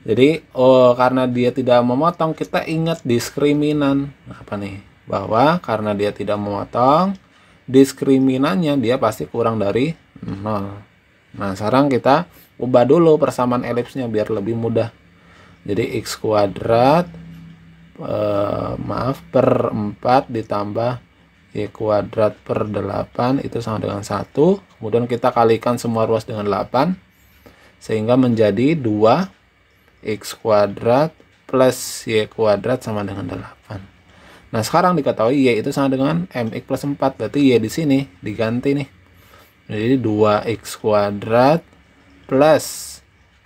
Jadi karena dia tidak memotong, kita ingat diskriminan. Apa nih? Bahwa karena dia tidak memotong, diskriminannya dia pasti kurang dari 0. Nah, sekarang kita ubah dulu persamaan elipsnya biar lebih mudah. Jadi x kuadrat per 4 ditambah y kuadrat per 8 itu sama dengan 1. Kemudian kita kalikan semua ruas dengan 8 sehingga menjadi 2x kuadrat plus y kuadrat sama dengan 8. Nah, sekarang diketahui y itu sama dengan mx plus 4, berarti y di sini diganti nih. Jadi 2x kuadrat plus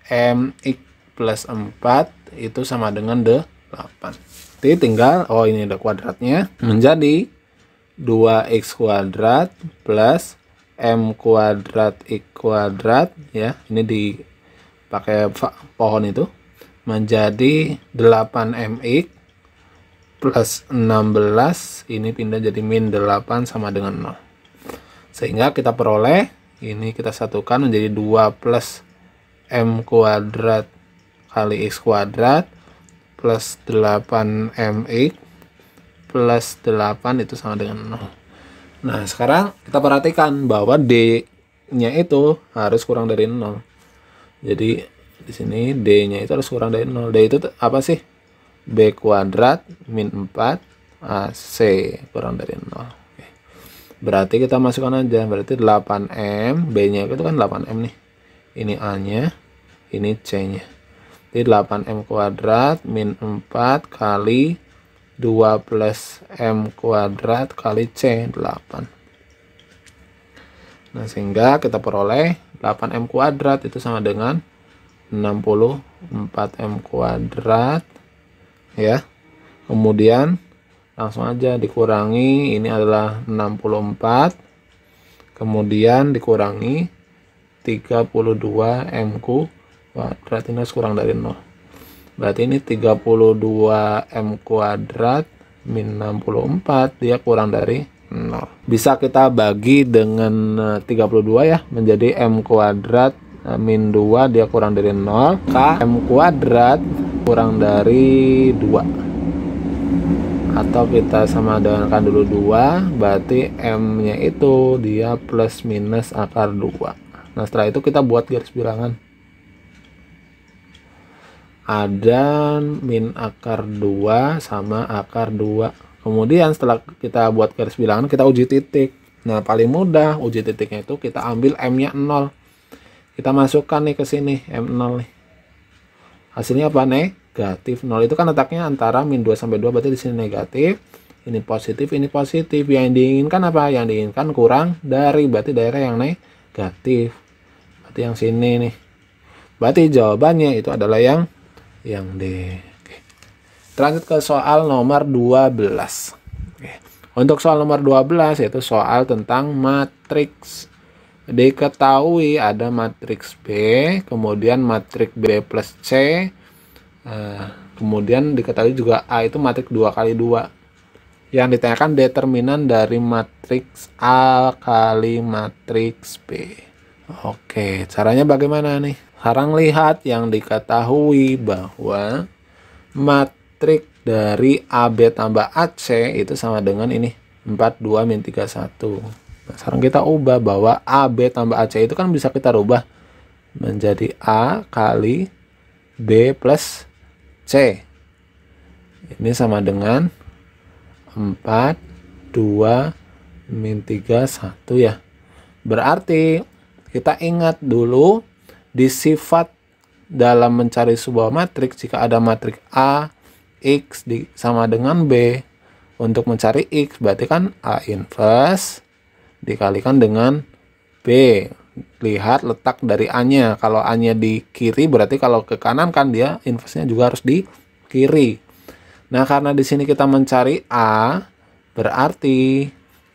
mx plus 4 itu sama dengan 8. Jadi tinggal, ini ada kuadratnya, menjadi 2x kuadrat plus m kuadrat x kuadrat, ya, ini dipakai pohon itu, menjadi 8mx plus 16, ini pindah jadi min 8 sama dengan 0. Sehingga kita peroleh, ini kita satukan menjadi 2 plus m kuadrat kali x kuadrat plus 8mx plus 8 itu sama dengan 0. Nah, sekarang kita perhatikan bahwa D-nya itu harus kurang dari 0. Jadi di sini D-nya itu harus kurang dari 0. D itu apa sih? B kuadrat min 4 AC kurang dari 0. Berarti kita masukkan aja, berarti 8M, B-nya itu kan 8M nih. Ini A-nya, ini C-nya. Jadi 8M kuadrat min 4 kali 2 plus M kuadrat kali C, 8. Nah, sehingga kita peroleh 8M kuadrat itu sama dengan 64M kuadrat. Ya, kemudian langsung aja dikurangi, ini adalah 64, kemudian dikurangi 32 M kuadrat, ini harus kurang dari 0. Berarti ini 32 M kuadrat min 64, dia kurang dari 0. Bisa kita bagi dengan 32 ya, menjadi M kuadrat min 2, dia kurang dari 0. K M kuadrat kurang dari 2. Atau kita sama dengankan dulu 2, berarti M-nya itu dia plus minus akar 2. Nah, setelah itu kita buat garis bilangan. Ada min akar 2 sama akar 2. Kemudian setelah kita buat garis bilangan, kita uji titik. Nah, paling mudah uji titiknya itu kita ambil M-nya 0. Kita masukkan nih ke sini, M0 nih. Hasilnya apa nih? Negatif 0. Itu kan letaknya antara min 2 sampai 2, berarti di sini negatif. Ini positif, ini positif. Yang diinginkan apa? Yang diinginkan kurang dari, berarti daerah yang negatif. Berarti yang sini nih. Berarti jawabannya itu adalah yang D. Oke. Lanjut ke soal nomor 12. Oke. Untuk soal nomor 12 yaitu soal tentang matriks. Diketahui ada matriks B, kemudian matriks B plus C. Kemudian diketahui juga A itu matriks 2 kali 2. Yang ditanyakan determinan dari matriks A kali matriks B. Oke, caranya bagaimana nih? Sekarang lihat yang diketahui bahwa matriks dari AB tambah AC itu sama dengan ini 42 min 31. Nah, sekarang kita ubah bahwa AB tambah AC itu kan bisa kita rubah menjadi A kali B plus C. Ini sama dengan 4, 2, min 3, 1 ya. Berarti kita ingat dulu di sifat dalam mencari sebuah matriks, jika ada matriks A, X sama dengan B. Untuk mencari X berarti kan A inverse dikalikan dengan B. Lihat letak dari A-nya. Kalau A-nya di kiri berarti kalau ke kanan kan dia inverse-nya juga harus di kiri. Nah, karena di sini kita mencari A, berarti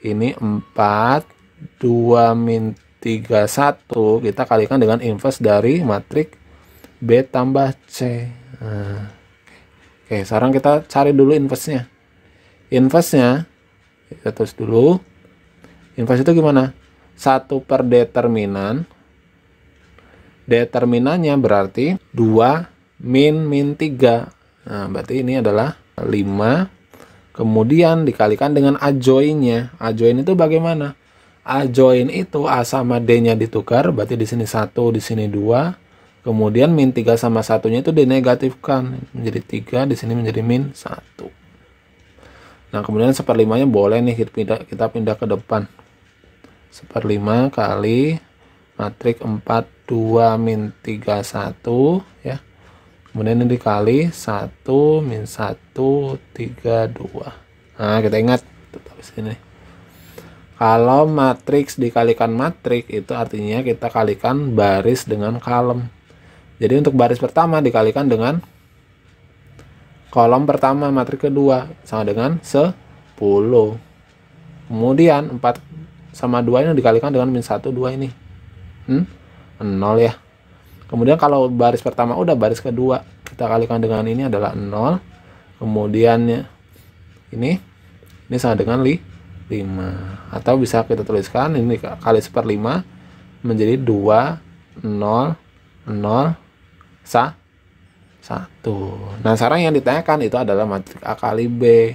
ini 4, 2 min 31 kita kalikan dengan inverse dari matriks B tambah C. Nah, oke, sekarang kita cari dulu inverse-nya. Inverse-nya kita tulis dulu. Inverse itu gimana? 1 per determinan. Determinannya berarti 2 min 3. Nah, berarti ini adalah 5. Kemudian dikalikan dengan adjoin-nya. Adjoin itu bagaimana? Adjoin itu A sama D-nya ditukar, berarti di sini 1, di sini 2. Kemudian min 3 sama 1-nya itu dinegatifkan menjadi 3, di sini menjadi min 1. Nah, kemudian 1/5-nya boleh nih kita pindah ke depan. 1/5 kali matriks 4, 2, min 3, 1 ya. Kemudian ini dikali 1, min 1, 3, 2. Nah, kita ingat tetap sini. Kalau matriks dikalikan matriks itu artinya kita kalikan baris dengan kolom. Jadi untuk baris pertama dikalikan dengan kolom pertama matriks kedua sama dengan 10. Kemudian 4 sama 2 ini dikalikan dengan min 1, 2 ini 0 ya. Kemudian kalau baris pertama udah, baris kedua kita kalikan dengan ini adalah 0. Kemudian ini sama dengan 5. Atau bisa kita tuliskan ini kali 1/5 menjadi 2, 0, 0, 1. Nah, sekarang yang ditanyakan itu adalah matriks A kali B.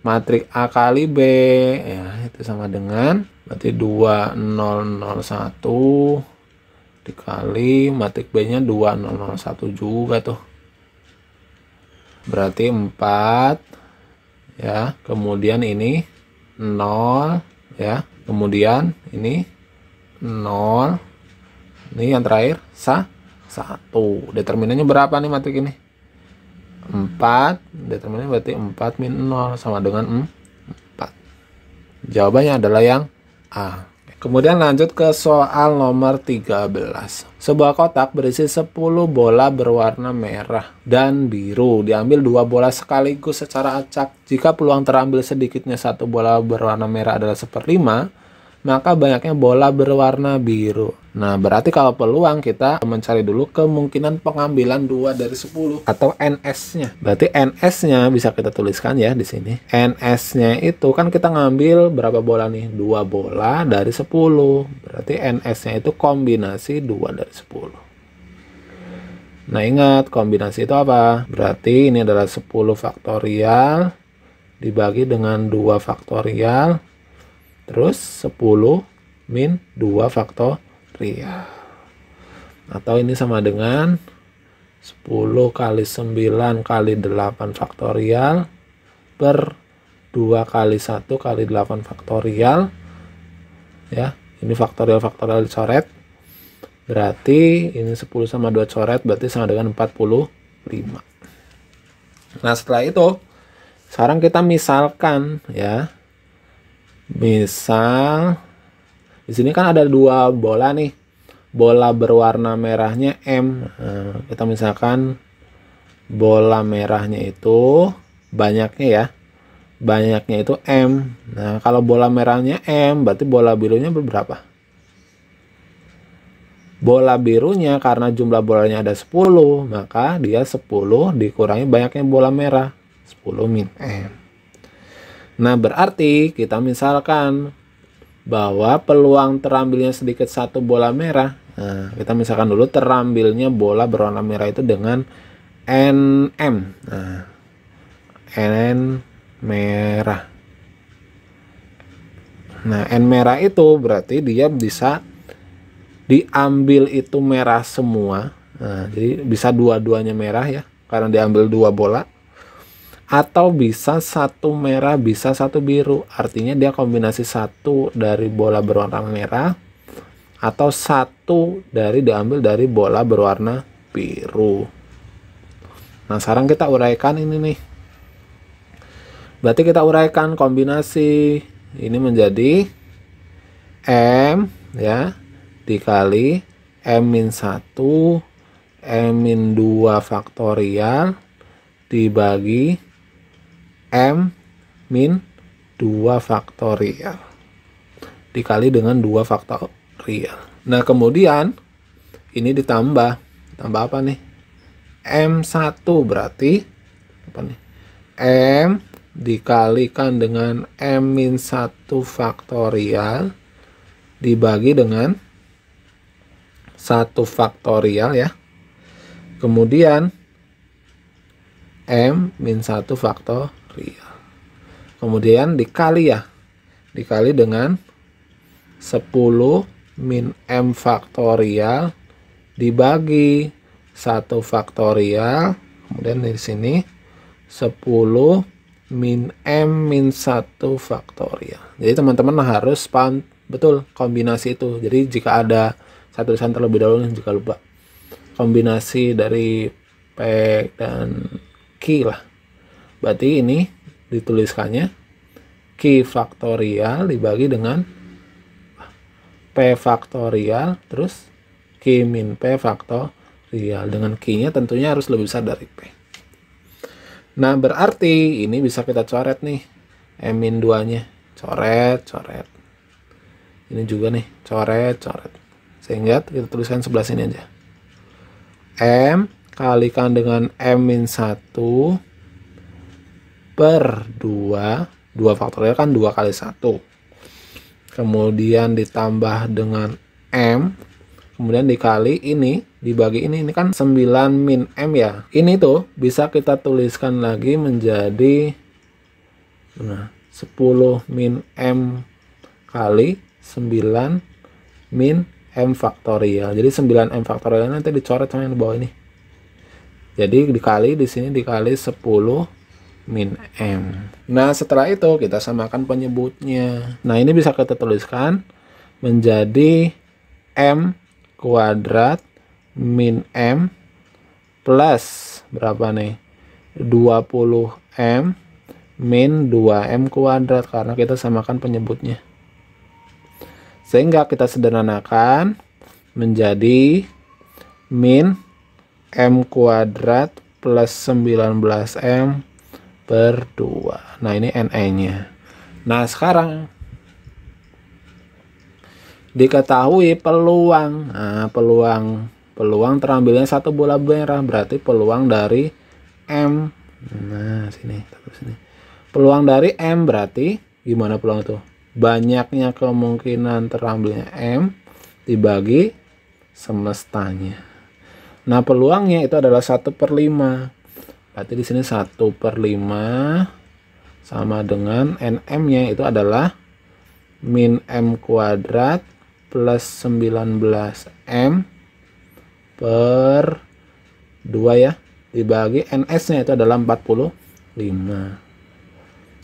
Matriks A kali B ya, itu sama dengan berarti 2, 0, 0, 1 dikali matriks B-nya 2, 0, 0, 1 juga tuh. Berarti 4 ya. Kemudian ini 0 ya. Kemudian ini 0. Ini yang terakhir 1. Determinannya berapa nih matriks ini? 4. Determinannya berarti 4 min 0 sama dengan 4. Jawabannya adalah yang A. Kemudian lanjut ke soal nomor 13. Sebuah kotak berisi 10 bola berwarna merah dan biru. Diambil 2 bola sekaligus secara acak. Jika peluang terambil sedikitnya 1 bola berwarna merah adalah 1/5, maka banyaknya bola berwarna biru. Nah, berarti kalau peluang kita mencari dulu kemungkinan pengambilan 2 dari 10 atau NS-nya. Berarti NS-nya bisa kita tuliskan ya di sini. NS-nya itu kan kita ngambil berapa bola nih? 2 bola dari 10. Berarti NS-nya itu kombinasi 2 dari 10. Nah, ingat kombinasi itu apa? Berarti ini adalah 10 faktorial dibagi dengan 2 faktorial. Terus 10 min 2 faktorial. Atau ini sama dengan 10 kali 9 kali 8 faktorial per 2 kali 1 kali 8 faktorial. Ya, ini faktorial dicoret. Berarti ini 10 sama 2 coret berarti sama dengan 45. Nah, setelah itu sekarang kita misalkan ya. Misal di sini kan ada 2 bola nih. Bola berwarna merahnya M. Nah, kita misalkan bola merahnya itu banyaknya ya. Banyaknya itu M. Nah, kalau bola merahnya M, berarti bola birunya berapa? Bola birunya karena jumlah bolanya ada 10, maka dia 10 dikurangi banyaknya bola merah. 10 min M. Nah, berarti kita misalkan bahwa peluang terambilnya sedikit 1 bola merah. Nah, kita misalkan dulu terambilnya bola berwarna merah itu dengan NM. Nah, N merah. Nah, N merah itu berarti dia bisa diambil itu merah semua. Nah, jadi bisa dua-duanya merah ya, karena diambil 2 bola. Atau bisa 1 merah, bisa 1 biru. Artinya dia kombinasi 1 dari bola berwarna merah atau 1 diambil dari bola berwarna biru. Nah, sekarang kita uraikan ini nih. Berarti kita uraikan kombinasi ini menjadi M ya dikali M-1 M-2 faktorial dibagi M min 2 faktorial dikali dengan 2 real. Nah, kemudian ini ditambah apa nih? M1 berarti apa nih? M dikalikan dengan M-1 faktorial dibagi dengan 1 faktorial ya. Kemudian M-1 faktorial. Kemudian dikali ya. Dikali dengan 10 min M faktorial dibagi 1 faktorial. Kemudian di sini 10 min M min 1 faktorial. Jadi teman-teman harus paham betul kombinasi itu. Jadi jika ada satu tulisan terlebih dahulu jika lupa. Kombinasi dari P dan Q lah. Berarti ini dituliskannya Q faktorial dibagi dengan P faktorial terus Q min P faktorial. Dengan Q-nya tentunya harus lebih besar dari P. Nah, berarti ini bisa kita coret nih. M-2-nya. Coret. Ini juga nih. Coret. Sehingga kita tuliskan sebelah sini aja. M kalikan dengan M-1 per 2. 2 faktorial kan 2 kali 1. Kemudian ditambah dengan M. Kemudian dikali ini, dibagi ini kan 9 min M ya. Ini tuh bisa kita tuliskan lagi menjadi 10 min M kali 9 min M faktorial. Jadi 9 M faktorial nanti dicoret sama yang di bawah ini. Jadi dikali di sini dikali 10 min M. Nah, setelah itu kita samakan penyebutnya. Nah, ini bisa kita tuliskan menjadi M kuadrat min M plus berapa nih? 20M min 2M kuadrat karena kita samakan penyebutnya. Sehingga kita sederhanakan menjadi min M kuadrat plus 19M per 2. Nah, ini NE-nya. Nah, sekarang diketahui peluang. Nah, peluang terambilnya satu bola merah berarti peluang dari M. Nah, sini. Peluang dari M berarti gimana peluang itu? Banyaknya kemungkinan terambilnya M dibagi semestanya. Nah, peluangnya itu adalah 1/5. Berarti di sini 1/5 sama dengan NM-nya itu adalah min M kuadrat plus 19M per 2 ya. Dibagi NS-nya itu adalah 45.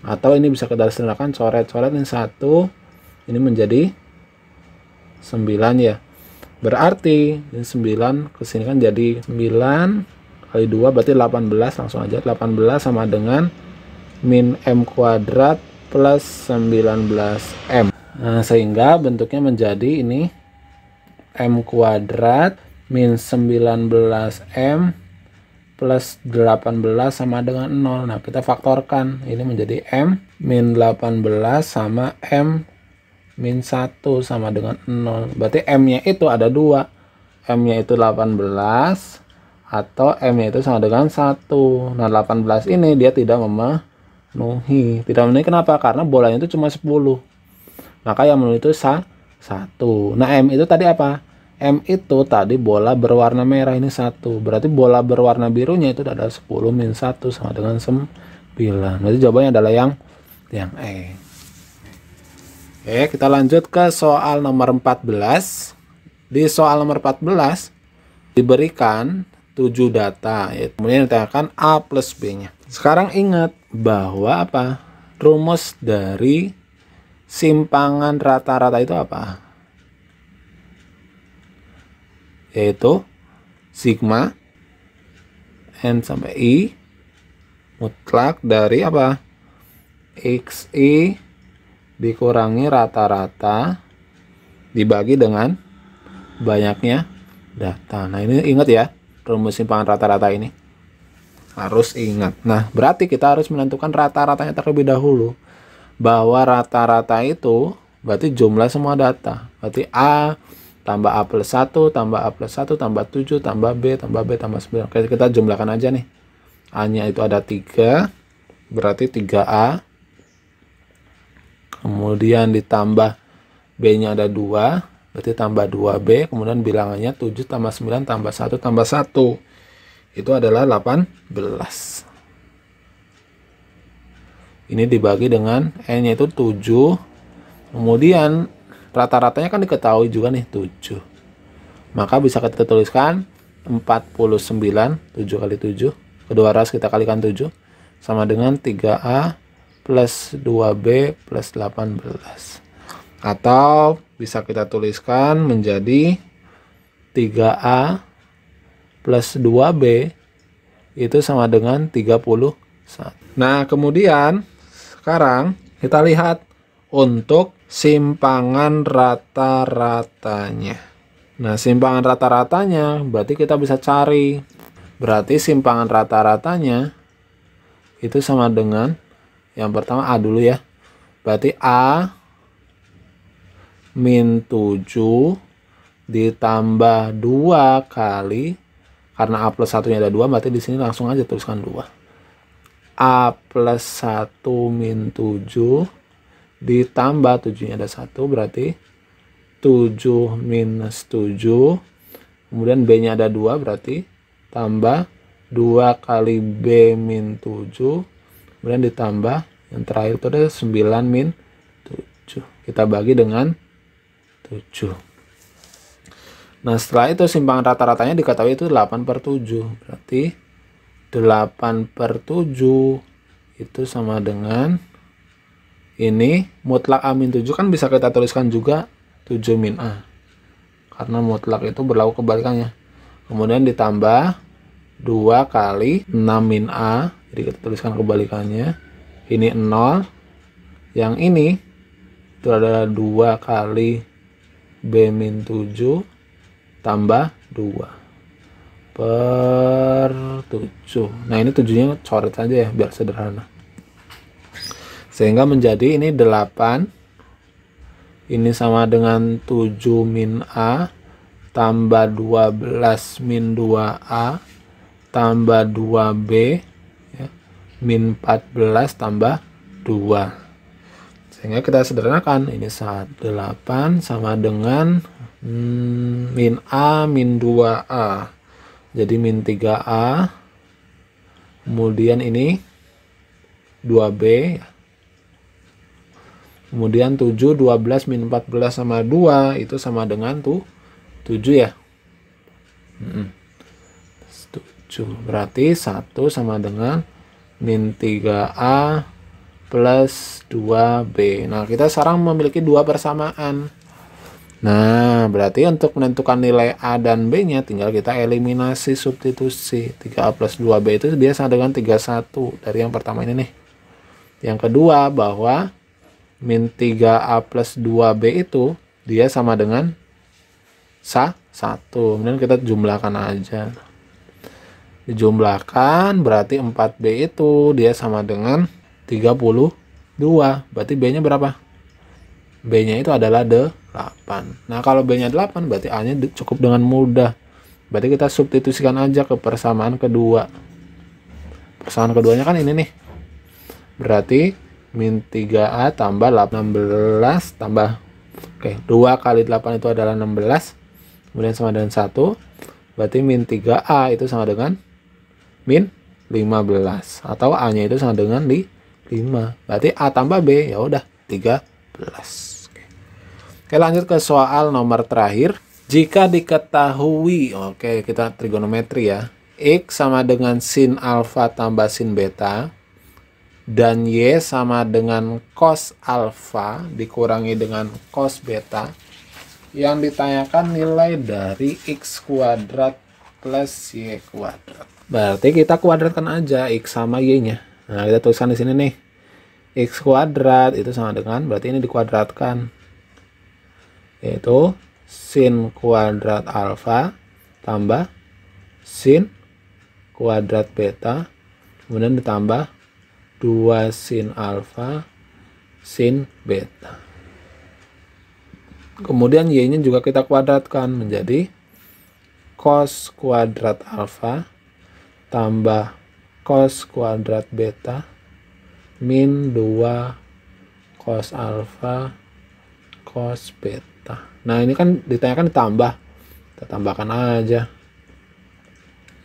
Atau ini bisa kita sederhanakan coret-coret ini 1. Ini menjadi 9 ya. Berarti ini 9 kesini kan jadi 9 kali 2 berarti 18. Langsung aja 18 sama dengan min M kuadrat plus 19M. Nah, sehingga bentuknya menjadi ini M kuadrat min 19M plus 18 sama dengan 0. Nah, kita faktorkan. Ini menjadi M min 18 sama M min 1 sama dengan 0. Berarti M-nya itu ada 2. M-nya itu 18 atau M-nya itu sama dengan 1. Nah, 18 ini dia tidak memenuhi. Tidak memenuhi kenapa? Karena bolanya itu cuma 10. Maka yang memenuhi itu 1. Nah, M itu tadi apa? M itu tadi bola berwarna merah, ini 1. Berarti bola berwarna birunya itu adalah 10 min 1 sama dengan 9. Berarti jawabannya adalah yang E. Oke, kita lanjut ke soal nomor 14. Di soal nomor 14 diberikan 7 data, yaitu kemudian ditanyakan A plus B-nya. Sekarang ingat bahwa apa? Rumus dari simpangan rata-rata itu apa? Yaitu sigma N sampai I mutlak dari apa? XI dikurangi rata-rata dibagi dengan banyaknya data. Nah, ini ingat ya, rumus simpangan rata-rata ini harus ingat. Nah, berarti kita harus menentukan rata-ratanya terlebih dahulu, bahwa rata-rata itu berarti jumlah semua data. Berarti A tambah A plus 1, tambah A plus 1, tambah 7, tambah B, tambah B, tambah 9. Oke, kita jumlahkan aja nih. A-nya itu ada 3, berarti 3A. Kemudian ditambah B-nya ada 2, berarti tambah 2B. Kemudian bilangannya 7 tambah 9 tambah 1 tambah 1. Itu adalah 18. Ini dibagi dengan N-nya itu 7. Kemudian rata-ratanya kan diketahui juga nih 7. Maka bisa kita tuliskan 49, 7 kali 7. Kedua ras kita kalikan 7. Sama dengan 3A plus 2B plus 18. Atau bisa kita tuliskan menjadi 3A plus 2B itu sama dengan 31. Nah, kemudian sekarang kita lihat untuk simpangan rata-ratanya. Nah, simpangan rata-ratanya berarti kita bisa cari. Berarti simpangan rata-ratanya itu sama dengan, yang pertama A dulu ya. Berarti A min 7 ditambah 2 kali, karena A plus 1-nya ada 2, berarti di sini langsung aja tuliskan 2. A plus 1 min 7 ditambah 7-nya ada 1, berarti 7 minus 7. Kemudian B-nya ada 2, berarti tambah 2 kali B min 7. Kemudian ditambah yang terakhir itu ada 9 min 7. Kita bagi dengan 7. Nah, setelah itu simpangan rata-ratanya diketahui itu 8/7. Berarti 8/7 itu sama dengan ini mutlak A min 7 kan bisa kita tuliskan juga 7 min A. Karena mutlak itu berlaku kebalikannya. Kemudian ditambah 2 kali 6 min A. Jadi kita tuliskan kebalikannya. Ini 0. Yang ini itu adalah 2 kali B min 7 tambah 2 per 7. Nah, ini 7-nya coret saja ya biar sederhana. Sehingga menjadi ini 8. Ini sama dengan 7 min A tambah 12 min 2A tambah 2B ya, min 14 tambah 2. Sehingga kita sederhanakan ini 8 sama dengan min A min 2A. Jadi min 3A. Kemudian ini 2B. Kemudian 7, 12 min 14 sama 2 itu sama dengan 7 ya. 7. Berarti 1 sama dengan min 3A plus 2B. Nah, kita sekarang memiliki dua persamaan. Nah, berarti untuk menentukan nilai A dan B-nya tinggal kita eliminasi substitusi. 3A plus 2B itu dia sama dengan 31 dari yang pertama ini nih. Yang kedua bahwa min 3A plus 2B itu dia sama dengan 1. Kemudian kita jumlahkan aja. Dijumlahkan berarti 4B itu dia sama dengan 32. Berarti B-nya berapa? B-nya itu adalah 8. Nah, kalau B-nya 8 berarti A-nya cukup dengan mudah. Berarti kita substitusikan aja ke persamaan kedua. Persamaan keduanya kan ini nih. Berarti min 3A tambah 16 tambah 2 kali 8 itu adalah 16. Kemudian sama dengan 1. Berarti min 3A itu sama dengan min 15. Atau A-nya itu sama dengan 5. Berarti A tambah B ya udah 13. Oke, lanjut ke soal nomor terakhir. Jika diketahui, oke, kita trigonometri ya. X sama dengan sin alfa tambah sin beta. Dan Y sama dengan cos alfa dikurangi dengan cos beta. Yang ditanyakan nilai dari X kuadrat plus Y kuadrat. Berarti kita kuadratkan aja X sama Y-nya. Nah, kita tuliskan di sini nih. X kuadrat itu sama dengan, berarti ini dikuadratkan. Yaitu sin kuadrat alfa tambah sin kuadrat beta. Kemudian ditambah 2 sin alfa sin beta. Kemudian y-nya juga kita kuadratkan menjadi cos kuadrat alfa tambah cos kuadrat beta min 2 cos alfa cos beta. Nah, ini kan ditanyakan ditambah. Kita tambahkan aja.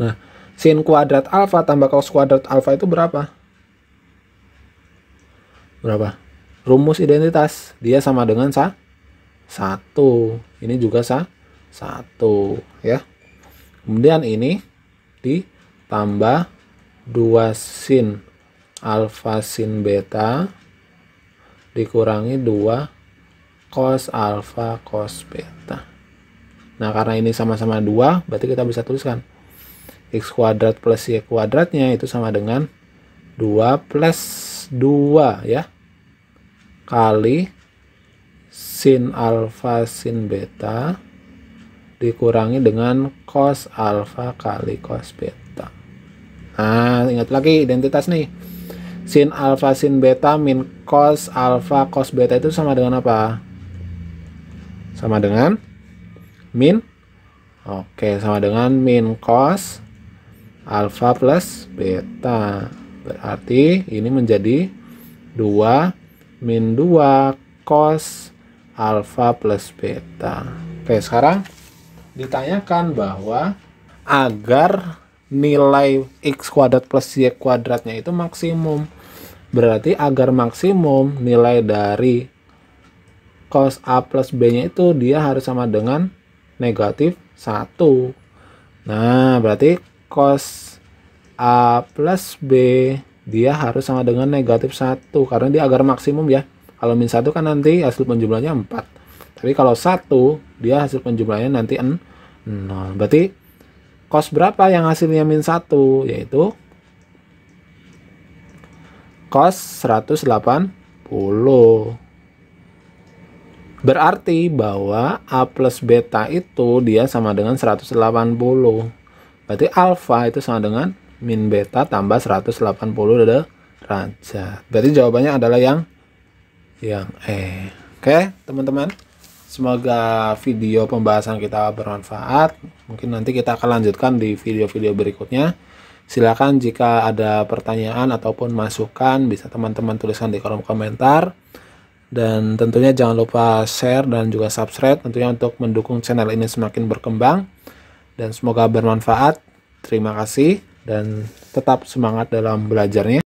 Nah, sin kuadrat alfa tambah cos kuadrat alfa itu berapa? Berapa? Rumus identitas. Dia sama dengan 1. Ini juga 1 ya. Kemudian ini ditambah 2 sin alfa sin beta dikurangi 2 cos alfa cos beta. Nah, karena ini sama-sama 2, berarti kita bisa tuliskan x kuadrat plus y kuadratnya itu sama dengan 2 plus 2 ya, kali sin alfa sin beta dikurangi dengan cos alfa kali cos beta. Nah, ingat lagi identitas nih. Sin alfa sin beta min cos alfa cos beta itu sama dengan apa? Sama dengan min. Oke, sama dengan min cos alfa plus beta. Berarti ini menjadi 2 min 2 cos alfa plus beta. Oke, sekarang ditanyakan bahwa agar nilai x kuadrat plus y kuadratnya itu maksimum. Berarti agar maksimum nilai dari cos a plus b nya itu dia harus sama dengan negatif 1. Nah, berarti cos a plus b dia harus sama dengan negatif 1 karena dia agar maksimum ya. Kalau min 1 kan nanti hasil penjumlahnya 4. Tapi kalau 1 dia hasil penjumlahnya nanti 0. Berarti cos berapa yang hasilnya min 1? Yaitu cos 180. Berarti bahwa a plus beta itu dia sama dengan 180. Berarti alfa itu sama dengan min beta tambah 180 derajat. Berarti jawabannya adalah yang E. Oke, teman-teman. Semoga video pembahasan kita bermanfaat. Mungkin nanti kita akan lanjutkan di video-video berikutnya. Silakan jika ada pertanyaan ataupun masukan bisa teman-teman tuliskan di kolom komentar. Dan tentunya jangan lupa share dan juga subscribe tentunya untuk mendukung channel ini semakin berkembang. Dan semoga bermanfaat. Terima kasih dan tetap semangat dalam belajarnya.